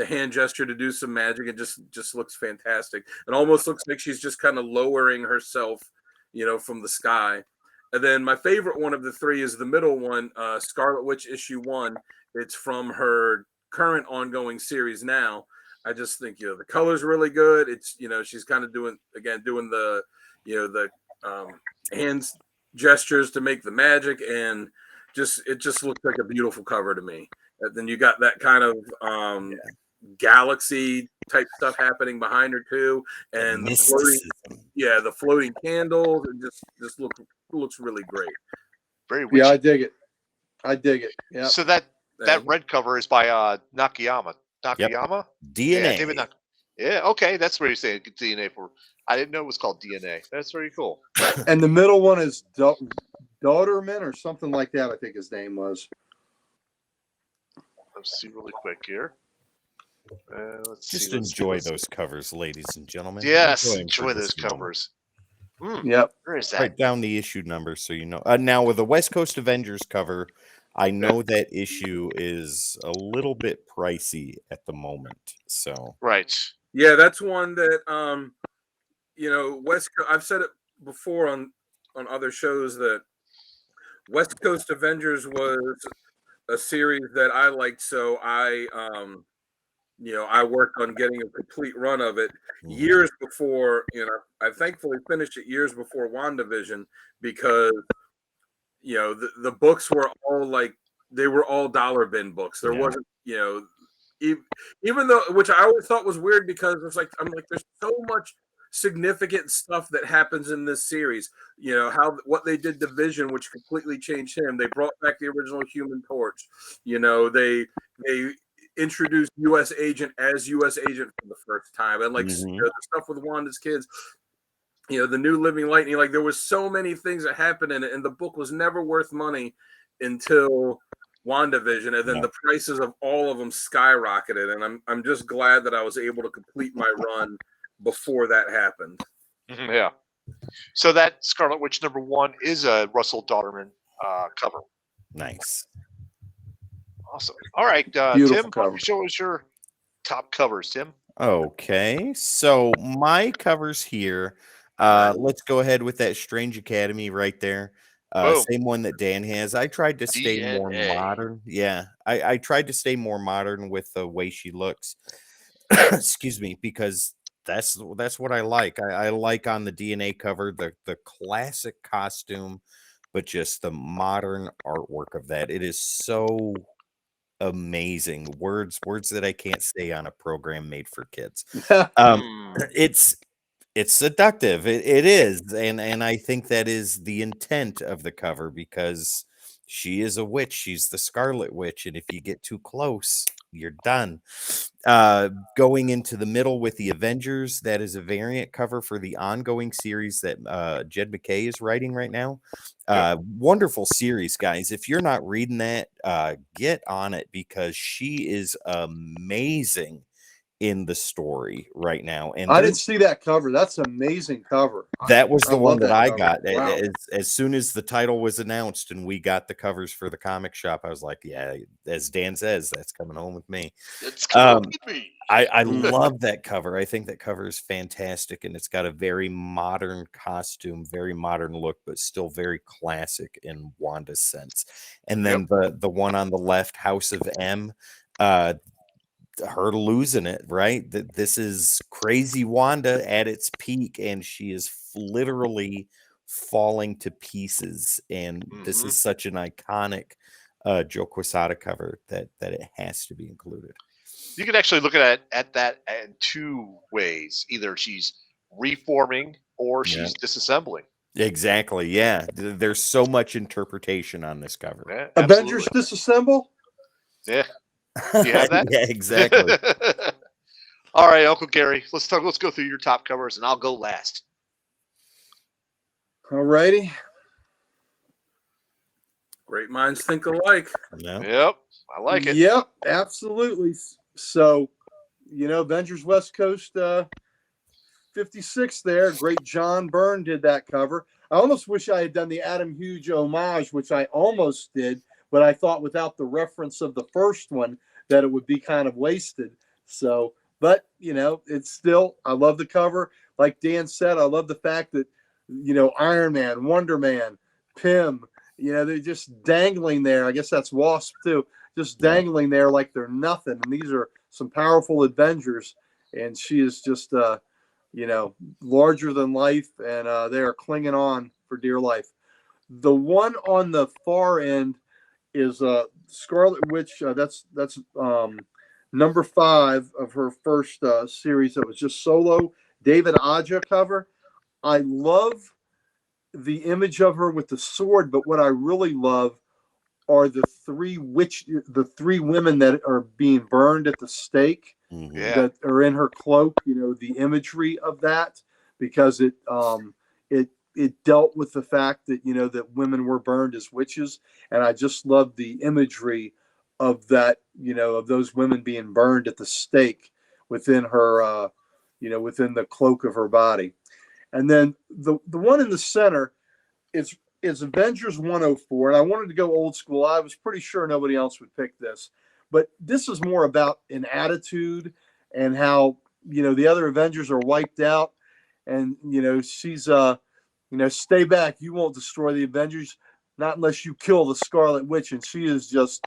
hand gesture to do some magic. It just looks fantastic. It almost looks like she's just kind of lowering herself, from the sky. And then my favorite one of the three is the middle one, Scarlet Witch issue 1. It's from her current ongoing series now. I just think, the color's really good. It's, she's kind of doing the, the hands gestures to make the magic, and it just looks like a beautiful cover to me. And then you got that kind of galaxy type stuff happening behind her too, and the floating candles, and just looks really great. Very witchy. Yeah, I dig it. Yeah. So that red cover is by Nakayama. Nakayama? DNA. Yeah, David yeah, okay, that's where you're saying DNA for. I didn't know it was called DNA. That's very cool. And the middle one is Daughterman or something like that, I think his name was. Let's see really quick here. Just enjoy those covers, ladies and gentlemen. Yes, enjoy those covers. Yep. Where is that? Write down the issue number so you know. Now with the West Coast Avengers cover, I know that issue is a little bit pricey at the moment. So right. Yeah, that's one that I've said it before on other shows that West Coast Avengers was a series that I liked, so I worked on getting a complete run of it years before. I thankfully finished it years before WandaVision, because the books were all dollar bin books. There wasn't, even though, which I always thought was weird, because there's so much significant stuff that happens in this series. What they did to Vision, which completely changed him. They brought back the original Human Torch. They introduced U.S. Agent as U.S. Agent for the first time, and the stuff with Wanda's kids. The new Living Lightning. There was so many things that happened in it, and the book was never worth money until WandaVision, and then the prices of all of them skyrocketed. And I'm just glad that I was able to complete my run before that happened. Yeah. So that Scarlet Witch #1 is a Russell Dauterman cover. Nice. Awesome. All right, Beautiful Tim, cover. show us your top covers, Tim. Okay, so my covers here. Let's go ahead with that Strange Academy right there. Same one that Dan has. I tried to stay more modern. Yeah, I tried to stay more modern with the way she looks. Excuse me, because that's what I like. I like on the DNA cover the classic costume, but just the modern artwork of that. It is so amazing. Words that I can't say on a program made for kids. It's seductive. It is, and I think that is the intent of the cover, because she is a witch. She's the Scarlet Witch, and if you get too close, you're done. Going into the middle with the Avengers, that is a variant cover for the ongoing series that Jed MacKay is writing right now. Wonderful series, guys. If you're not reading that, get on it, because she is amazing in the story right now. And I didn't see that cover. That's an amazing cover. That was the one that I cover. got. Wow. As soon as the title was announced and we got the covers for the comic shop, I was like, yeah, as Dan says, that's coming home with me. It's coming with me. I love that cover. I think that cover is fantastic, and it's got a very modern costume, very modern look, but still very classic in Wanda's sense. And then the one on the left, House of M, her losing it, right? This is crazy Wanda at its peak, and she is literally falling to pieces. And this is such an iconic Joe Quesada cover that it has to be included. You can actually look at that in two ways. Either she's reforming or she's disassembling. Exactly. Yeah. There's so much interpretation on this cover. Yeah, Avengers disassemble? Yeah. Do you have that? Yeah, exactly. All right, Uncle Gary, let's go through your top covers, and I'll go last. All righty. Great minds think alike. No? Yep, I like it. Yep, absolutely. So, Avengers West Coast 56 there. Great John Byrne did that cover. I almost wish I had done the Adam Hughes homage, which I almost did, but I thought without the reference of the first one that it would be kind of wasted. So, but it's still, I love the cover. Like Dan said, I love the fact that Iron Man, Wonder Man, Pym, they're just dangling there. I guess that's Wasp too, just dangling there like they're nothing. And these are some powerful Avengers, and she is just larger than life, and they are clinging on for dear life. The one on the far end is Scarlet Witch. That's number 5 of her first series that was just solo David Aja cover. I love the image of her with the sword, but what I really love are the three women that are being burned at the stake. Yeah. That are in her cloak, the imagery of that, because it dealt with the fact that that women were burned as witches, and I just love the imagery of that, of those women being burned at the stake within her, within the cloak of her body. And then the one in the center is Avengers 104, and I wanted to go old school. I was pretty sure nobody else would pick this. But this is more about an attitude and how, the other Avengers are wiped out. And, she's, stay back. You won't destroy the Avengers, not unless you kill the Scarlet Witch. And she is just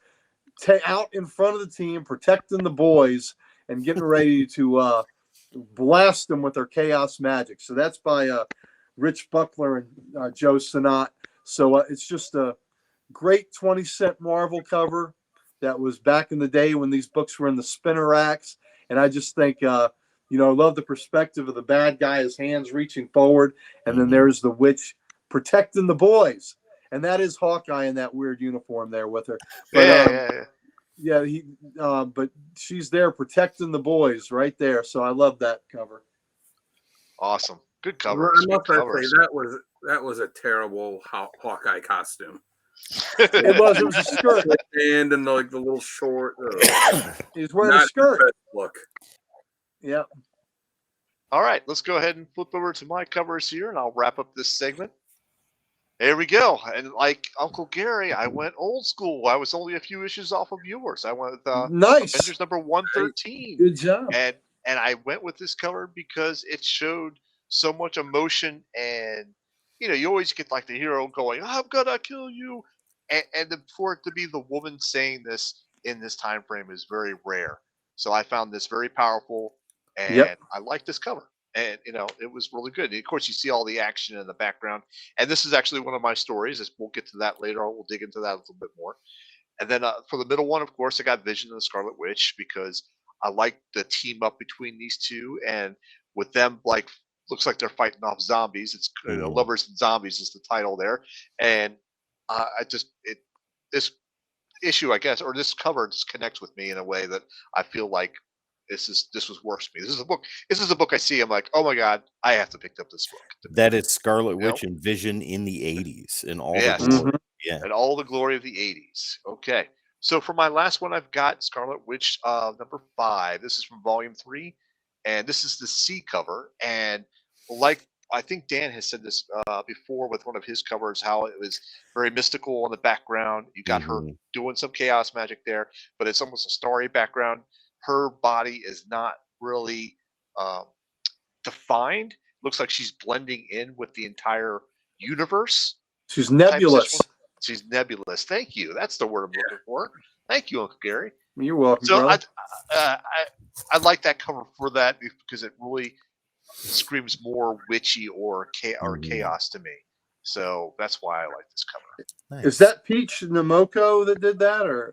out in front of the team, protecting the boys and getting ready to blast them with her chaos magic. So that's by Rich Buckler and Joe Sinat. So it's just a great 20-cent Marvel cover. That was back in the day when these books were in the spinner racks. And I just think, I love the perspective of the bad guy, his hands reaching forward. And then there's the witch protecting the boys. And that is Hawkeye in that weird uniform there with her. But, but she's there protecting the boys right there. So I love that cover. Awesome. Good cover. I must say, that was a terrible Hawkeye costume. It was a skirt, and the little short. He's wearing a skirt. Look. Yeah. All right, let's go ahead and flip over to my covers here, and I'll wrap up this segment. There we go. And like Uncle Gary, I went old school. I was only a few issues off of yours. I went with nice Avengers number 113. Good job. And I went with this cover because it showed so much emotion, and you always get like the hero going, "I'm gonna kill you," and for it to be the woman saying this in this time frame is very rare. So I found this very powerful, and I like this cover, and it was really good. And of course, you see all the action in the background, and this is actually one of my stories. We'll get to that later on. We'll dig into that a little bit more. And then for the middle one, of course, I got Vision and the Scarlet Witch because I like the team up between these two, and with them looks like they're fighting off zombies. It's Lovers and Zombies is the title there, and this issue, I guess, or this cover just connects with me in a way that I feel like this was worth me. This is a book I see. I'm like, oh my god, I have to pick up this book. That is Scarlet Witch and Vision in the 80s and all the glory. And all the glory of the 80s. Okay, so for my last one, I've got Scarlet Witch number 5. This is from volume 3. And this is the C cover. And like I think Dan has said this before with one of his covers, how it was very mystical in the background. You got her doing some chaos magic there, but it's almost a starry background. Her body is not really defined. Looks like she's blending in with the entire universe. She's nebulous. She's nebulous. Thank you. That's the word I'm looking for. Thank you, Uncle Gary. You're welcome. So I like that cover for that because it really screams more witchy or chaos to me. So that's why I like this cover. Nice. Is that Peach Namoko that did that, or?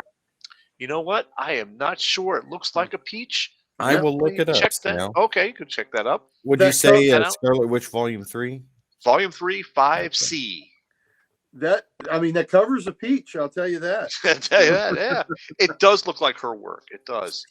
You know what? I am not sure. It looks like a peach. I will look it up. Check that. Okay, you can check that up. Would you say Scarlet Witch Volume 3? Volume 3, 5C. That covers a peach. I'll tell you that. I'll tell you that. Yeah, it does look like her work. It does.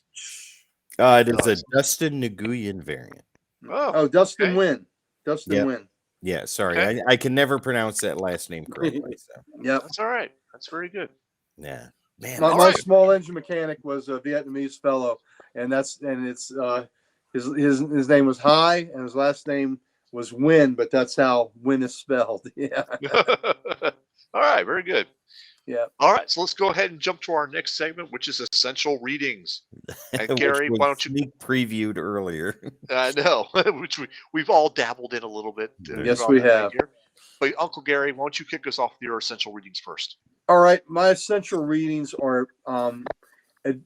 It is a Dustin Nguyen variant. Oh, Dustin Nguyen. Dustin Nguyen. Yeah, sorry. I can never pronounce that last name correctly. So. Yeah, that's all right. That's very good. Yeah, man. My small engine mechanic was a Vietnamese fellow, and it's his name was Hai, and his last name was Nguyen, but that's how Nguyen is spelled. Yeah. All right. right, very good. Yeah. All right, so let's go ahead and jump to our next segment, which is essential readings. And Gary, Which why was don't you? sneak previewed earlier. I know, which we've all dabbled in a little bit Yes, throughout we the night have. here. But Uncle Gary, why don't you kick us off with your essential readings first? All right. My essential readings are,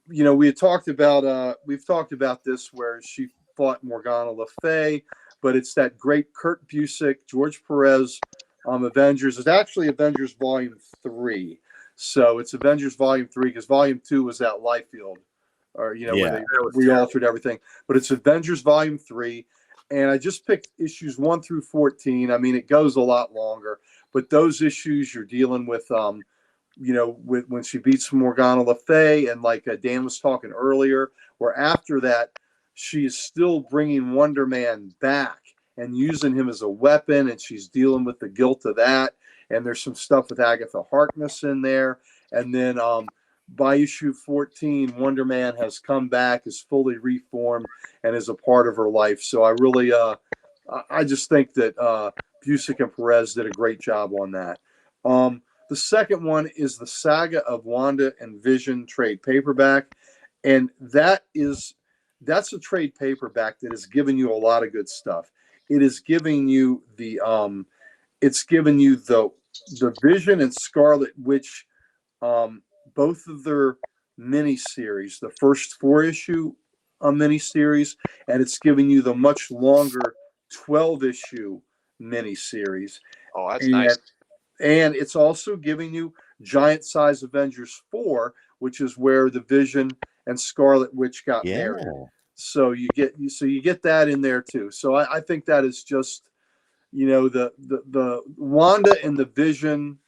we've talked about this where she fought Morgana Le Fay, but it's that great Kurt Busiek, George Perez, Avengers. It's actually Avengers Volume 3. So it's Avengers Volume 3 because Volume 2 was that Liefeld, or, where Yeah. they That was re-altered everything. But it's Avengers Volume 3. And I just picked issues 1 through 14. I mean, it goes a lot longer, but those issues you're dealing with, with when she beats Morgana Le Fay, and like Dan was talking earlier, where after that, she is still bringing Wonder Man back and using him as a weapon, and she's dealing with the guilt of that. And there's some stuff with Agatha Harkness in there. And then by issue 14, Wonder Man has come back, is fully reformed, and is a part of her life. So I really, I just think that Busiek and Perez did a great job on that. The second one is the Saga of Wanda and Vision trade paperback, and that's a trade paperback that has given you a lot of good stuff. It is giving you the Vision and Scarlet Witch, both of their miniseries, the first 4-issue miniseries, and it's giving you the much longer 12-issue miniseries. Oh, that's And nice. and it's also giving you Giant Size Avengers 4, which is where the Vision and Scarlet Witch got Yeah. married. So you get that in there too. So I think that is just, the Wanda and the Vision,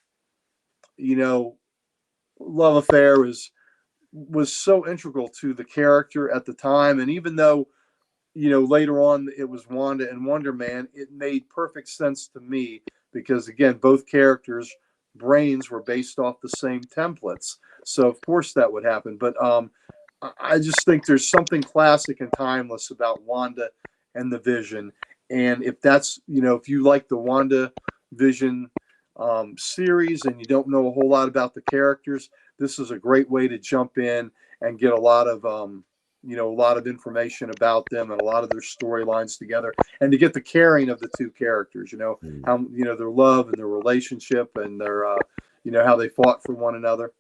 love affair was so integral to the character at the time. And even though, later on it was Wanda and Wonder Man, it made perfect sense to me because, again, both characters' brains were based off the same templates. So of course that would happen. But I just think there's something classic and timeless about Wanda and the Vision. And if that's, if you like the Wanda Vision series and you don't know a whole lot about the characters, this is a great way to jump in and get a lot of information about them and a lot of their storylines together, and to get the caring of the two characters, how, their love and their relationship and their, how they fought for one another.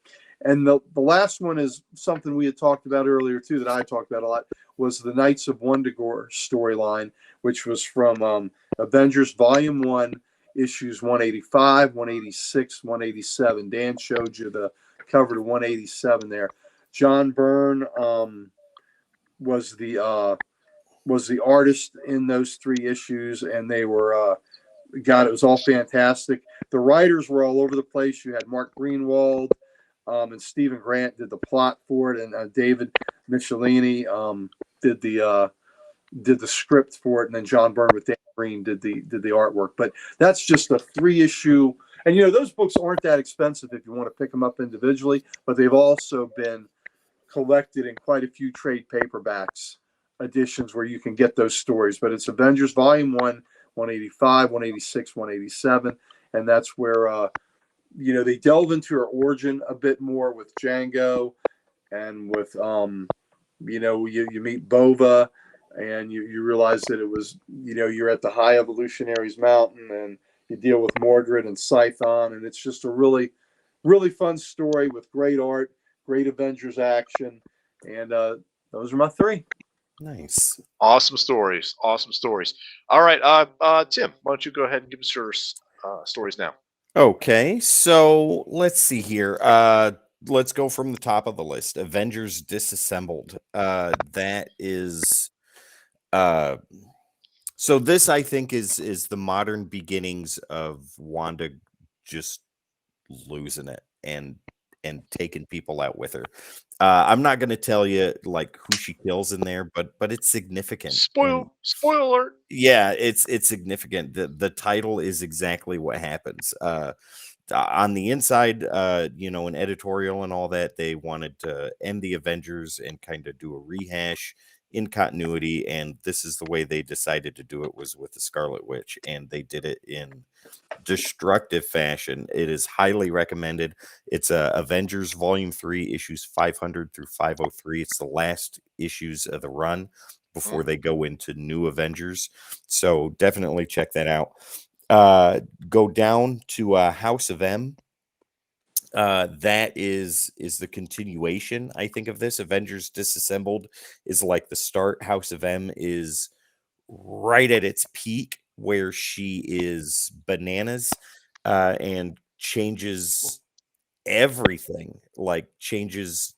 And the last one is something we had talked about earlier too, that I talked about a lot, was the Knights of Wundagore storyline, which was from Avengers Volume 1, issues 185, 186, 187. Dan showed you the cover to 187 there. John Byrne was the artist in those 3 issues, and they were it was all fantastic. The writers were all over the place. You had Mark Greenwald and Stephen Grant did the plot for it, and David Michelini did the script for it, and then John Byrne with Dan Green did the artwork. But that's just a 3-issue, and those books aren't that expensive if you want to pick them up individually, but they've also been collected in quite a few trade paperbacks editions where you can get those stories. But it's Avengers Volume 1, 185, 186, 187, and that's where they delve into her origin a bit more with Django, and with you meet Bova, and you realize that it was, you're at the High Evolutionaries Mountain, and you deal with Mordred and Scython, and it's just a really, really fun story with great art, great Avengers action, and those are my 3. Nice. Awesome stories. Awesome stories. All right, Tim, why don't you go ahead and give us your stories now? Okay, so let's see here. Let's go from the top of the list. Avengers Disassembled. That is so this, I think, is the modern beginnings of Wanda just losing it and taking people out with her. I'm not going to tell you like who she kills in there, but it's significant. Spoiler alert. Yeah, it's significant. The title is exactly what happens. On the inside, an editorial and all that, they wanted to end the Avengers and kind of do a rehash in continuity, and this is the way they decided to do it, was with the Scarlet Witch, and they did it in destructive fashion. It is highly recommended. It's Avengers Volume 3, issues 500 through 503. It's the last issues of the run before they go into New Avengers. So definitely check that out. Go down to House of M. That is the continuation, I think, of this. Avengers Disassembled is like the start. House of M is right at its peak, where she is bananas and changes everything, like changes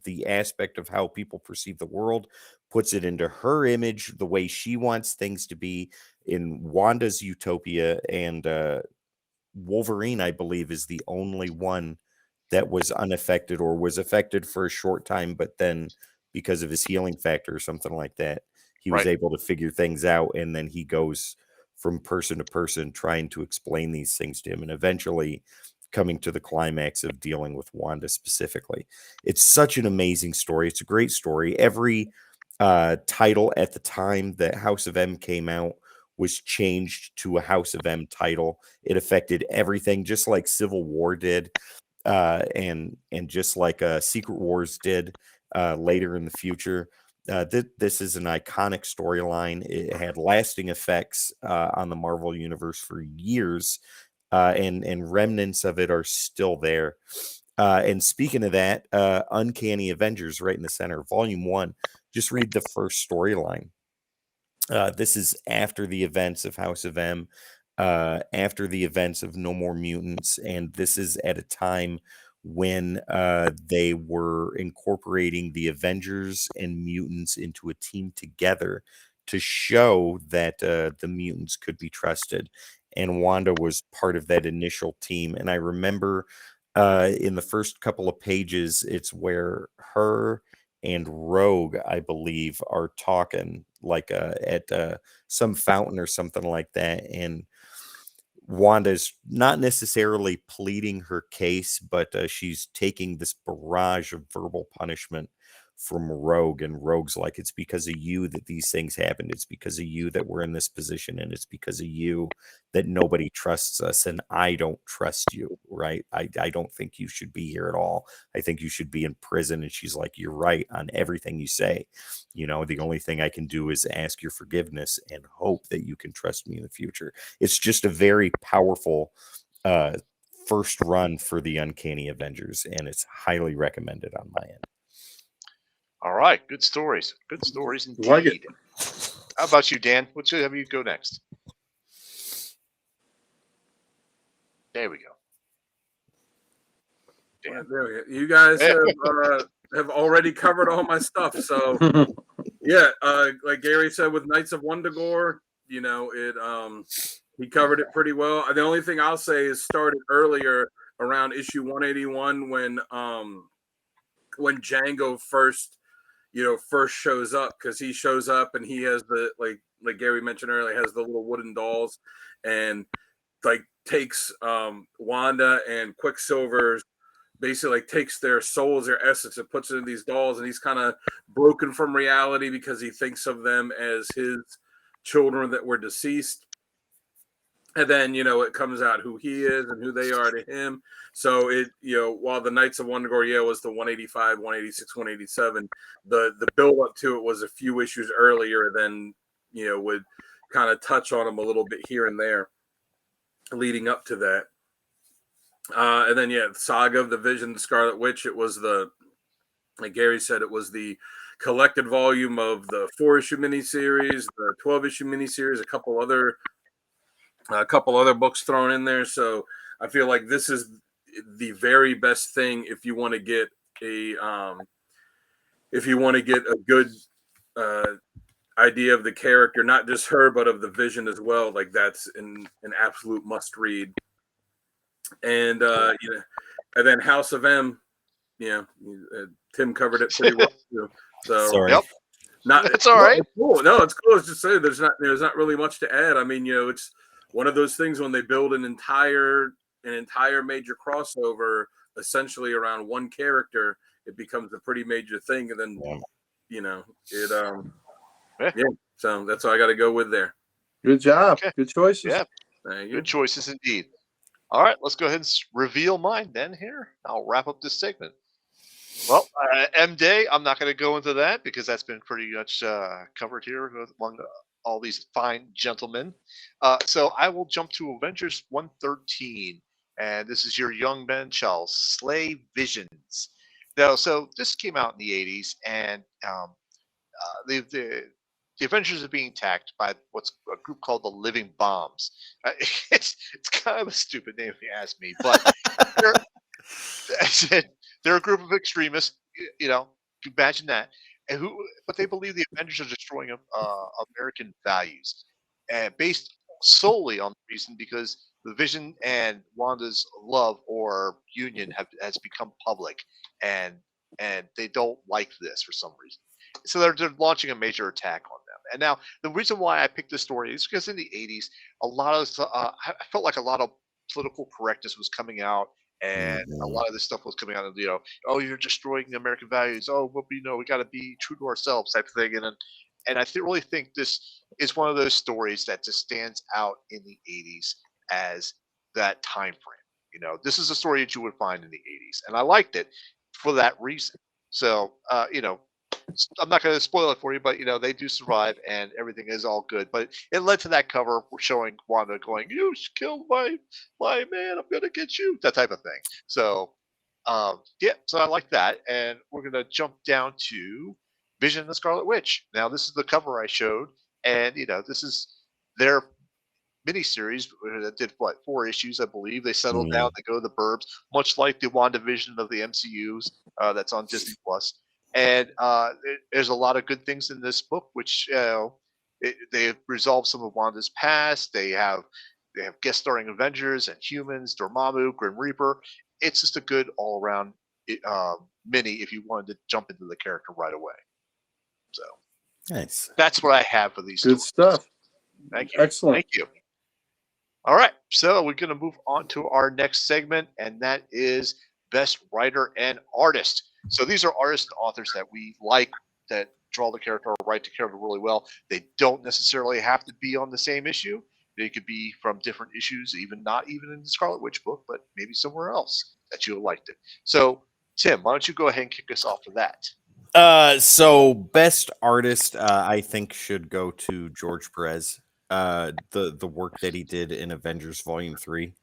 the aspect of how people perceive the world, puts it into her image, the way she wants things to be in Wanda's utopia. And Wolverine, I believe, is the only one that was unaffected, or was affected for a short time, but then because of his healing factor or something like that, he was Right. able to figure things out. And then he goes from person to person trying to explain these things to him, and eventually coming to the climax of dealing with Wanda specifically. It's such an amazing story. It's a great story. Every title at the time that House of M came out was changed to a House of M title. It affected everything, just like Civil War did, and just like Secret Wars did later in the future. This is an iconic storyline. It had lasting effects on the Marvel Universe for years, and remnants of it are still there. And speaking of that, Uncanny Avengers, right in the center, Volume 1. Just read the first storyline. This is after the events of House of M, after the events of No More Mutants, and this is at a time when they were incorporating the Avengers and mutants into a team together to show that the mutants could be trusted. And Wanda was part of that initial team. And I remember in the first couple of pages, it's where her and Rogue, I believe, are talking like at some fountain or something like that. And Wanda's not necessarily pleading her case, but she's taking this barrage of verbal punishment from Rogue. And Rogue's like, it's because of you that these things happened. It's because of you that we're in this position. And it's because of you that nobody trusts us. And I don't trust you, right? I don't think you should be here at all. I think you should be in prison. And she's like, you're right on everything you say. You know, the only thing I can do is ask your forgiveness and hope that you can trust me in the future. It's just a very powerful first run for the Uncanny Avengers, and it's highly recommended on my end. All right, good stories. Good stories indeed. Like it. How about you, Dan? What should have you go next? There we go. Dan. There we go. You guys have already covered all my stuff. So yeah, like Gary said, with Knights of Wundagore, you know, he covered it pretty well. The only thing I'll say is started earlier around issue 181 when Django first shows up, because he shows up and he has the like Gary mentioned earlier, has the little wooden dolls, and like takes Wanda and Quicksilver's, basically like takes their souls, their essence, and puts it in these dolls, and he's kind of broken from reality because he thinks of them as his children that were deceased. And then, it comes out who he is and who they are to him. So while the Knights of Wundagore, was the 185, 186, 187, the build up to it was a few issues earlier, than would kind of touch on them a little bit here and there leading up to that. And then, the Saga of the Vision, the Scarlet Witch, it was like Gary said, it was the collected volume of the 4-issue miniseries, the 12-issue miniseries, a couple other books thrown in there. So I feel like this is the very best thing if you want to get a good idea of the character, not just her, but of the Vision as well. Like that's an absolute must read. And and then House of M, Tim covered it pretty well too. So Sorry. Yep. It's all right. It's cool. No, it's cool. It's just saying there's not really much to add. I mean, it's one of those things when they build an entire major crossover essentially around one character, it becomes a pretty major thing. And then Yeah. Yeah. So that's all I got to go with there. Good job. Okay. Good choices. Yeah, Thank you. good choices indeed. All right, let's go ahead and reveal mine then here. I'll wrap up this segment. Well, M Day, I'm not going to go into that because that's been pretty much covered here among all these fine gentlemen. So I will jump to Avengers 113, and this is your young men shall slay visions. Now, so this came out in the 80s, and the Avengers are being attacked by what's a group called the Living Bombs. It's kind of a stupid name if you ask me, but they're, they're a group of extremists. You know, imagine that, and but they believe the Avengers are destroying American values, and based solely on the reason because the Vision and Wanda's love or union has become public, and they don't like this for some reason. So they're launching a major attack on them. And now the reason why I picked this story is because in the 80s, a lot of I felt like a lot of political correctness was coming out, and a lot of this stuff was coming out of oh, you're destroying the American values. Oh, well, we got to be true to ourselves type of thing. And I really think this is one of those stories that just stands out in the 80s as that time frame. This is a story that you would find in the 80s, and I liked it for that reason. So, I'm not going to spoil it for you, but they do survive, and everything is all good. But it led to that cover showing Wanda going, "You killed my man. I'm going to get you." That type of thing. So, yeah. So I like that, and we're going to jump down to Vision and the Scarlet Witch. Now, this is the cover I showed, and this is their miniseries that did 4 issues, I believe. They settle down, they go to the burbs, much like the WandaVision of the MCU's that's on Disney Plus. And there's a lot of good things in this book, which they resolve some of Wanda's past. They have guest starring Avengers and Humans, Dormammu, Grim Reaper. It's just a good all around mini if you wanted to jump into the character right away. So Nice. that's what I have for these. Good stories. stuff. Thank you. Excellent. Thank you. All right, so we're going to move on to our next segment, and that is Best Writer and Artist. So these are artists and authors that we like, that draw the character or write the character really well. They don't necessarily have to be on the same issue. They could be from different issues, not even in the Scarlet Witch book, but maybe somewhere else that you liked it. So, Tim, why don't you go ahead and kick us off with that? So best artist, I think should go to George Perez. The work that he did in Avengers Volume 3.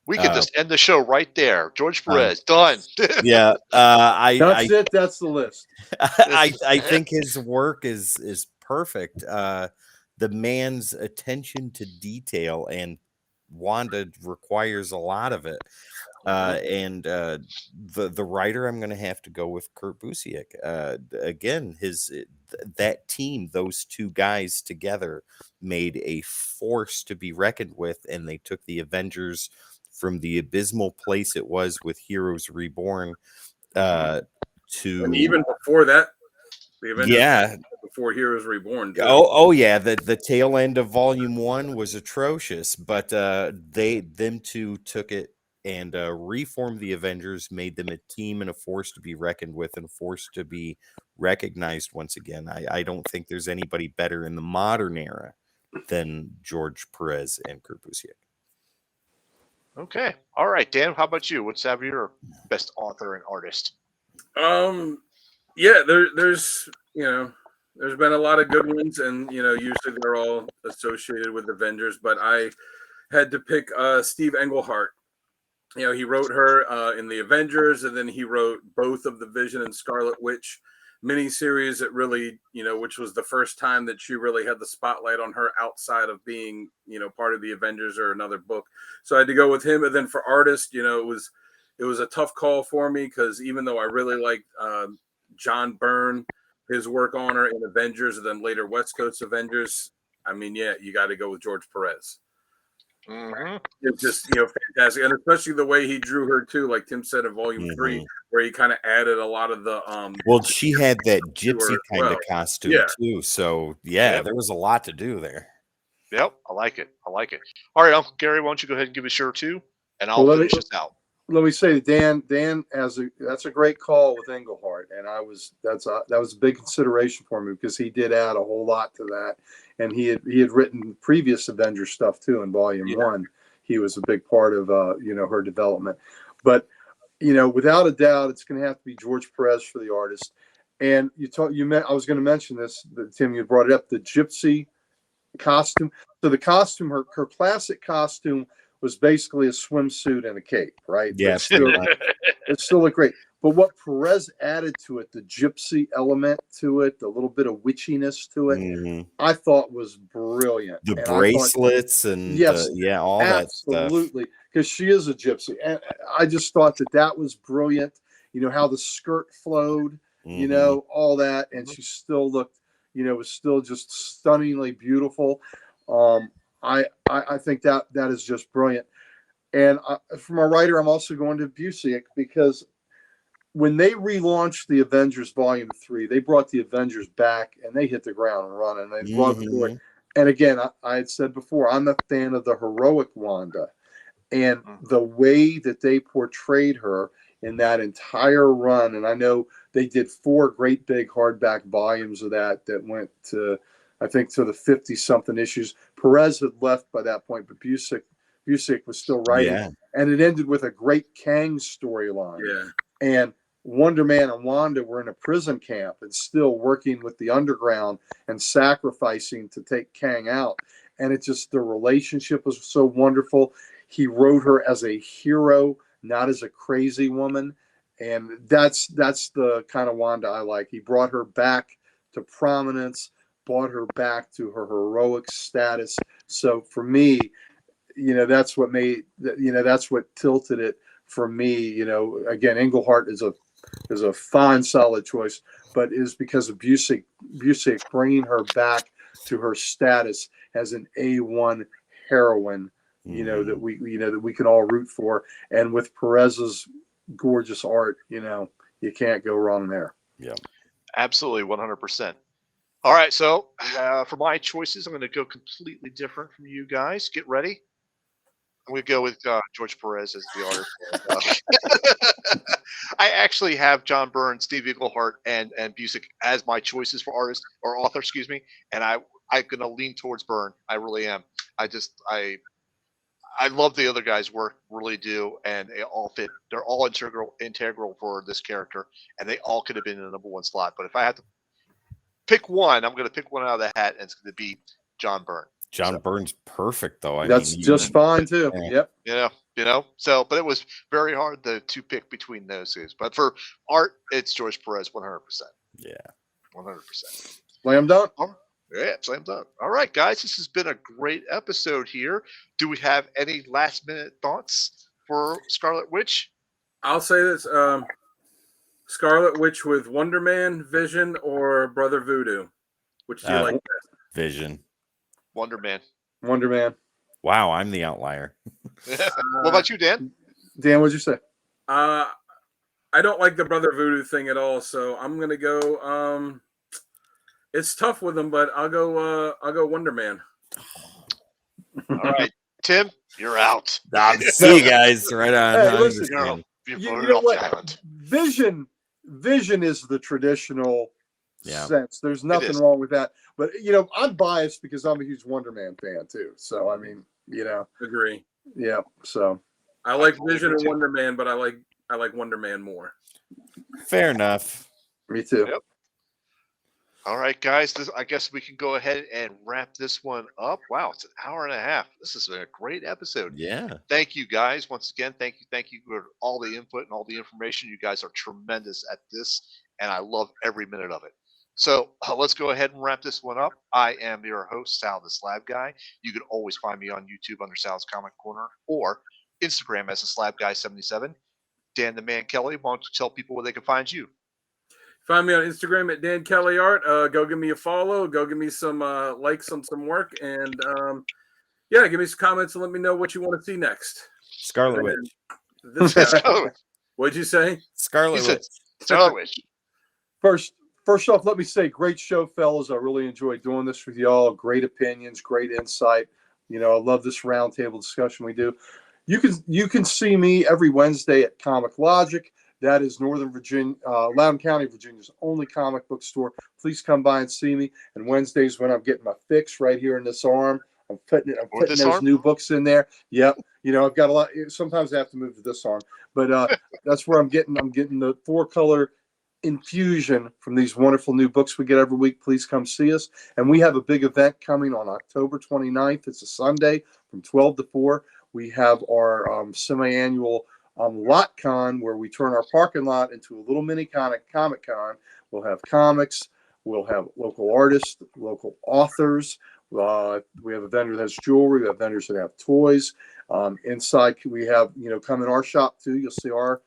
We could just end the show right there. George Perez, done. Yeah, That's it. That's the list. I think his work is perfect. The man's attention to detail, and Wanda requires a lot of it. And the writer, I'm going to have to go with Kurt Busiek. Again, that team, those two guys together, made a force to be reckoned with, and they took the Avengers from the abysmal place it was with Heroes Reborn to and even before that, the Avengers before Heroes Reborn. Too. Oh yeah, the tail end of Volume 1 was atrocious, but them two took it and reformed the Avengers, made them a team and a force to be reckoned with and a force to be recognized once again. I don't think there's anybody better in the modern era than George Perez and Kurt Busiek. Okay. All right, Dan, how about you? What's your best author and artist? Yeah, there's been a lot of good ones, and usually they're all associated with Avengers, but I had to pick Steve Englehart. He wrote her in the Avengers, and then he wrote both of the Vision and Scarlet Witch miniseries. That really, which was the first time that she really had the spotlight on her outside of being, part of the Avengers or another book. So I had to go with him. And then for artist, it was a tough call for me because even though I really liked John Byrne, his work on her in Avengers, and then later West Coast Avengers, you got to go with George Perez. Mm-hmm. It's just fantastic, and especially the way he drew her too, like Tim said in Volume 3, where he kind of added a lot of the well, she had that gypsy kind of costume too, so there was a lot to do there. Yep, I like it. All right, Uncle Gary, why don't you go ahead and give us your 2, and I'll finish this out. let me say, Dan has that's a great call with Englehart, and that was a big consideration for me because he did add a whole lot to that, and he had written previous Avengers stuff too in Volume 1. He was a big part of her development, but without a doubt, it's going to have to be George Perez for the artist. And I was going to mention this, Tim, you brought it up, the gypsy costume. So the costume, her classic costume was basically a swimsuit and a cape, right? Yes. It still looked great. But what Perez added to it, the gypsy element to it, the little bit of witchiness to it, I thought was brilliant. The bracelets and all that stuff. Absolutely, because she is a gypsy. And I just thought that was brilliant. How the skirt flowed, all that. And she still looked, was still just stunningly beautiful. I think that is just brilliant. And from a writer, I'm also going to Busiek because when they relaunched the Avengers Volume 3, they brought the Avengers back and they hit the ground running. They brought the boy. And again, I had said before, I'm a fan of the heroic Wanda. And the way that they portrayed her in that entire run, and I know they did 4 great big hardback volumes of that went to, I think, to the 50-something issues. Perez had left by that point, but Busiek was still writing. Yeah. And it ended with a great Kang storyline. Yeah. And Wonder Man and Wanda were in a prison camp and still working with the underground and sacrificing to take Kang out. And it just, the relationship was so wonderful. He wrote her as a hero, not as a crazy woman. And that's the kind of Wanda I like. He brought her back to prominence, brought her back to her heroic status. So for me, that's what made, that's what tilted it for me. Again, Englehart is a fine, solid choice, but is because of Busiek bringing her back to her status as an A1 heroine, that we can all root for. And with Perez's gorgeous art, you can't go wrong there. Yeah, absolutely, 100%. All right, so for my choices, I'm going to go completely different from you guys. Get ready. I'm going to go with George Perez as the artist. I actually have John Byrne, Steve Englehart, and Busiek as my choices for artist or author, excuse me. And I'm going to lean towards Byrne. I really am. I love the other guys' work, really do, and they all fit. They're all integral for this character, and they all could have been in the #1 slot. But if I had to pick one, I'm going to pick one out of the hat, and it's going to be John Byrne. John Byrne's perfect, though. That's just fine too. Yep. So, but it was very hard to pick between those two. But for art, it's George Perez, 100%. Yeah, 100%. Slam dunk. Yeah, slam dunk. All right, guys, this has been a great episode here. Do we have any last-minute thoughts for Scarlet Witch? I'll say this: Scarlet Witch with Wonder Man, Vision, or Brother Voodoo. Which do you like best? Vision. Wonder Man. Wow, I'm the outlier. What about you, Dan? Dan, what'd you say? I don't like the Brother Voodoo thing at all, so I'm gonna go. It's tough with them, but I'll go Wonder Man. All right, Tim, you're out. See you guys. Right on. Hey, listen, you know what? Vision is the traditional sense. There's nothing wrong with that. But I'm biased because I'm a huge Wonder Man fan too. So I mean, agree. Yeah. So I like Vision and Wonder Man, but I like Wonder Man more. Fair enough. Me too. Yep. All right, guys. I guess we can go ahead and wrap this one up. Wow, it's an hour and a half. This has been a great episode. Yeah. Thank you, guys. Once again, thank you for all the input and all the information. You guys are tremendous at this, and I love every minute of it. So let's go ahead and wrap this one up. I am your host, Sal the Slab Guy. You can always find me on YouTube under Sal's Comic Corner or Instagram as the Slab Guy 77. Dan the Man Kelly, why don't you tell people where they can find you? Find me on Instagram at Dan Kelly Art. Go give me a follow. Go give me some likes on some work, and give me some comments and let me know what you want to see next. Scarlet Witch. What'd you say? Scarlet Witch. Scarlet Witch. First off, let me say, great show, fellas. I really enjoyed doing this with y'all. Great opinions, great insight. I love this roundtable discussion we do. You can see me every Wednesday at Comic Logic. That is Northern Virginia, Loudoun County, Virginia's only comic book store. Please come by and see me. And Wednesdays when I'm getting my fix right here in this arm, I'm putting this those arm? new books in there. Yep. I've got a lot. Sometimes I have to move to this arm, but that's where I'm getting the 4-color infusion from these wonderful new books we get every week. Please come see us. And we have a big event coming on October 29th. It's a Sunday from 12 to 4. We have our semi-annual Lot Con, where we turn our parking lot into a little mini Comic Con. We'll have comics. We'll have local artists, local authors. We have a vendor that has jewelry. We have vendors that have toys. Inside, we have, come in our shop too. You'll see our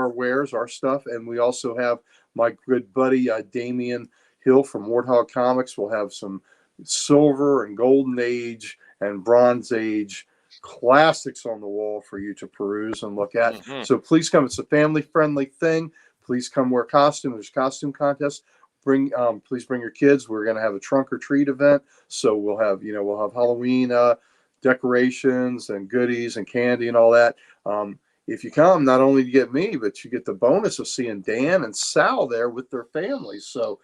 wares, our stuff. And we also have my good buddy, Damian Hill from Warthog Comics. We'll have some silver and golden age and bronze age classics on the wall for you to peruse and look at. Mm-hmm. So please come. It's a family friendly thing. Please come wear costume. There's costume contests. Please bring your kids. We're going to have a trunk or treat event. So we'll have Halloween decorations and goodies and candy and all that. If you come, not only do you get me, but you get the bonus of seeing Dan and Sal there with their families. So,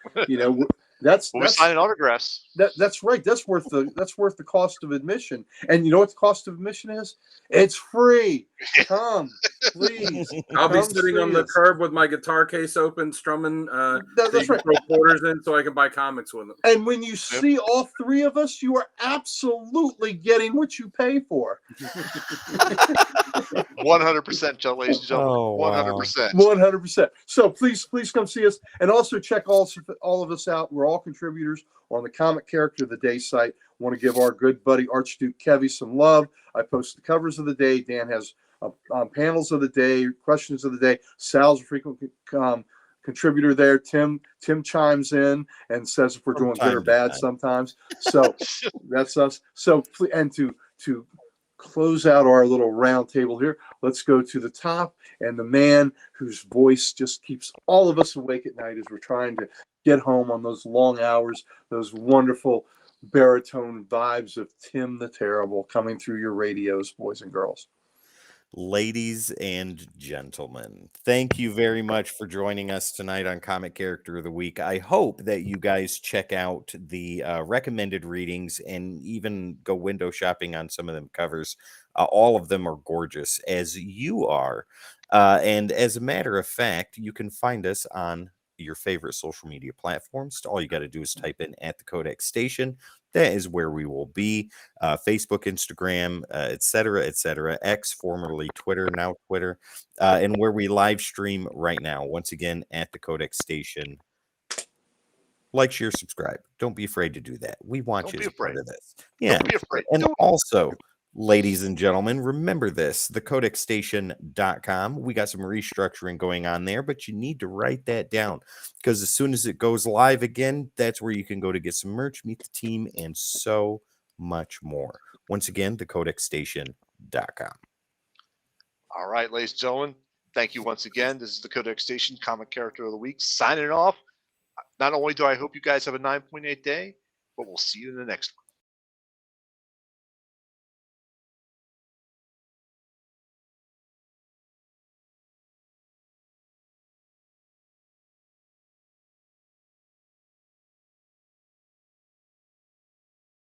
that's signing autographs. That's right. That's worth the cost of admission. And you know what the cost of admission is? It's free. Come, please. I'll be sitting on the curb with my guitar case open, strumming. That's right. Throw quarters in so I can buy comics with them. And when you see all three of us, you are absolutely getting what you pay for. 100%, ladies and gentlemen. Oh, wow. 100%. 100%. So please come see us, and also check all of us out. We're all contributors on the Comic Character of the Day site. Want to give our good buddy Archduke Kevy some love. I post the covers of the day. Dan has panels of the day, questions of the day. Sal's a frequent contributor there. Tim chimes in and says if we're doing good or bad sometimes. So that's us. So and to close out our little round table here, let's go to the top, and the man whose voice just keeps all of us awake at night as we're trying to get home on those long hours, those wonderful baritone vibes of Tim the Terrible coming through your radios, boys and girls. Ladies and gentlemen, thank you very much for joining us tonight on Comic Character of the Week. I hope that you guys check out the recommended readings and even go window shopping on some of them covers. All of them are gorgeous, as you are. And as a matter of fact, you can find us on your favorite social media platforms. All you got to do is type in at the Codex Station. That is where we will be. Facebook, Instagram, etc., X, formerly Twitter, now Twitter, and where we live stream right now. Once again, at the Codex Station. Like, share, subscribe. Don't be afraid to do that. We want you to be part of this. Yeah. Don't be afraid. And also, ladies and gentlemen, remember this, thecodexstation.com. We got some restructuring going on there, but you need to write that down because as soon as it goes live again, that's where you can go to get some merch, meet the team, and so much more. Once again, thecodexstation.com. All right, ladies and gentlemen, thank you once again. This is the Codex Station Comic Character of the Week signing off. Not only do I hope you guys have a 9.8 day, but we'll see you in the next one.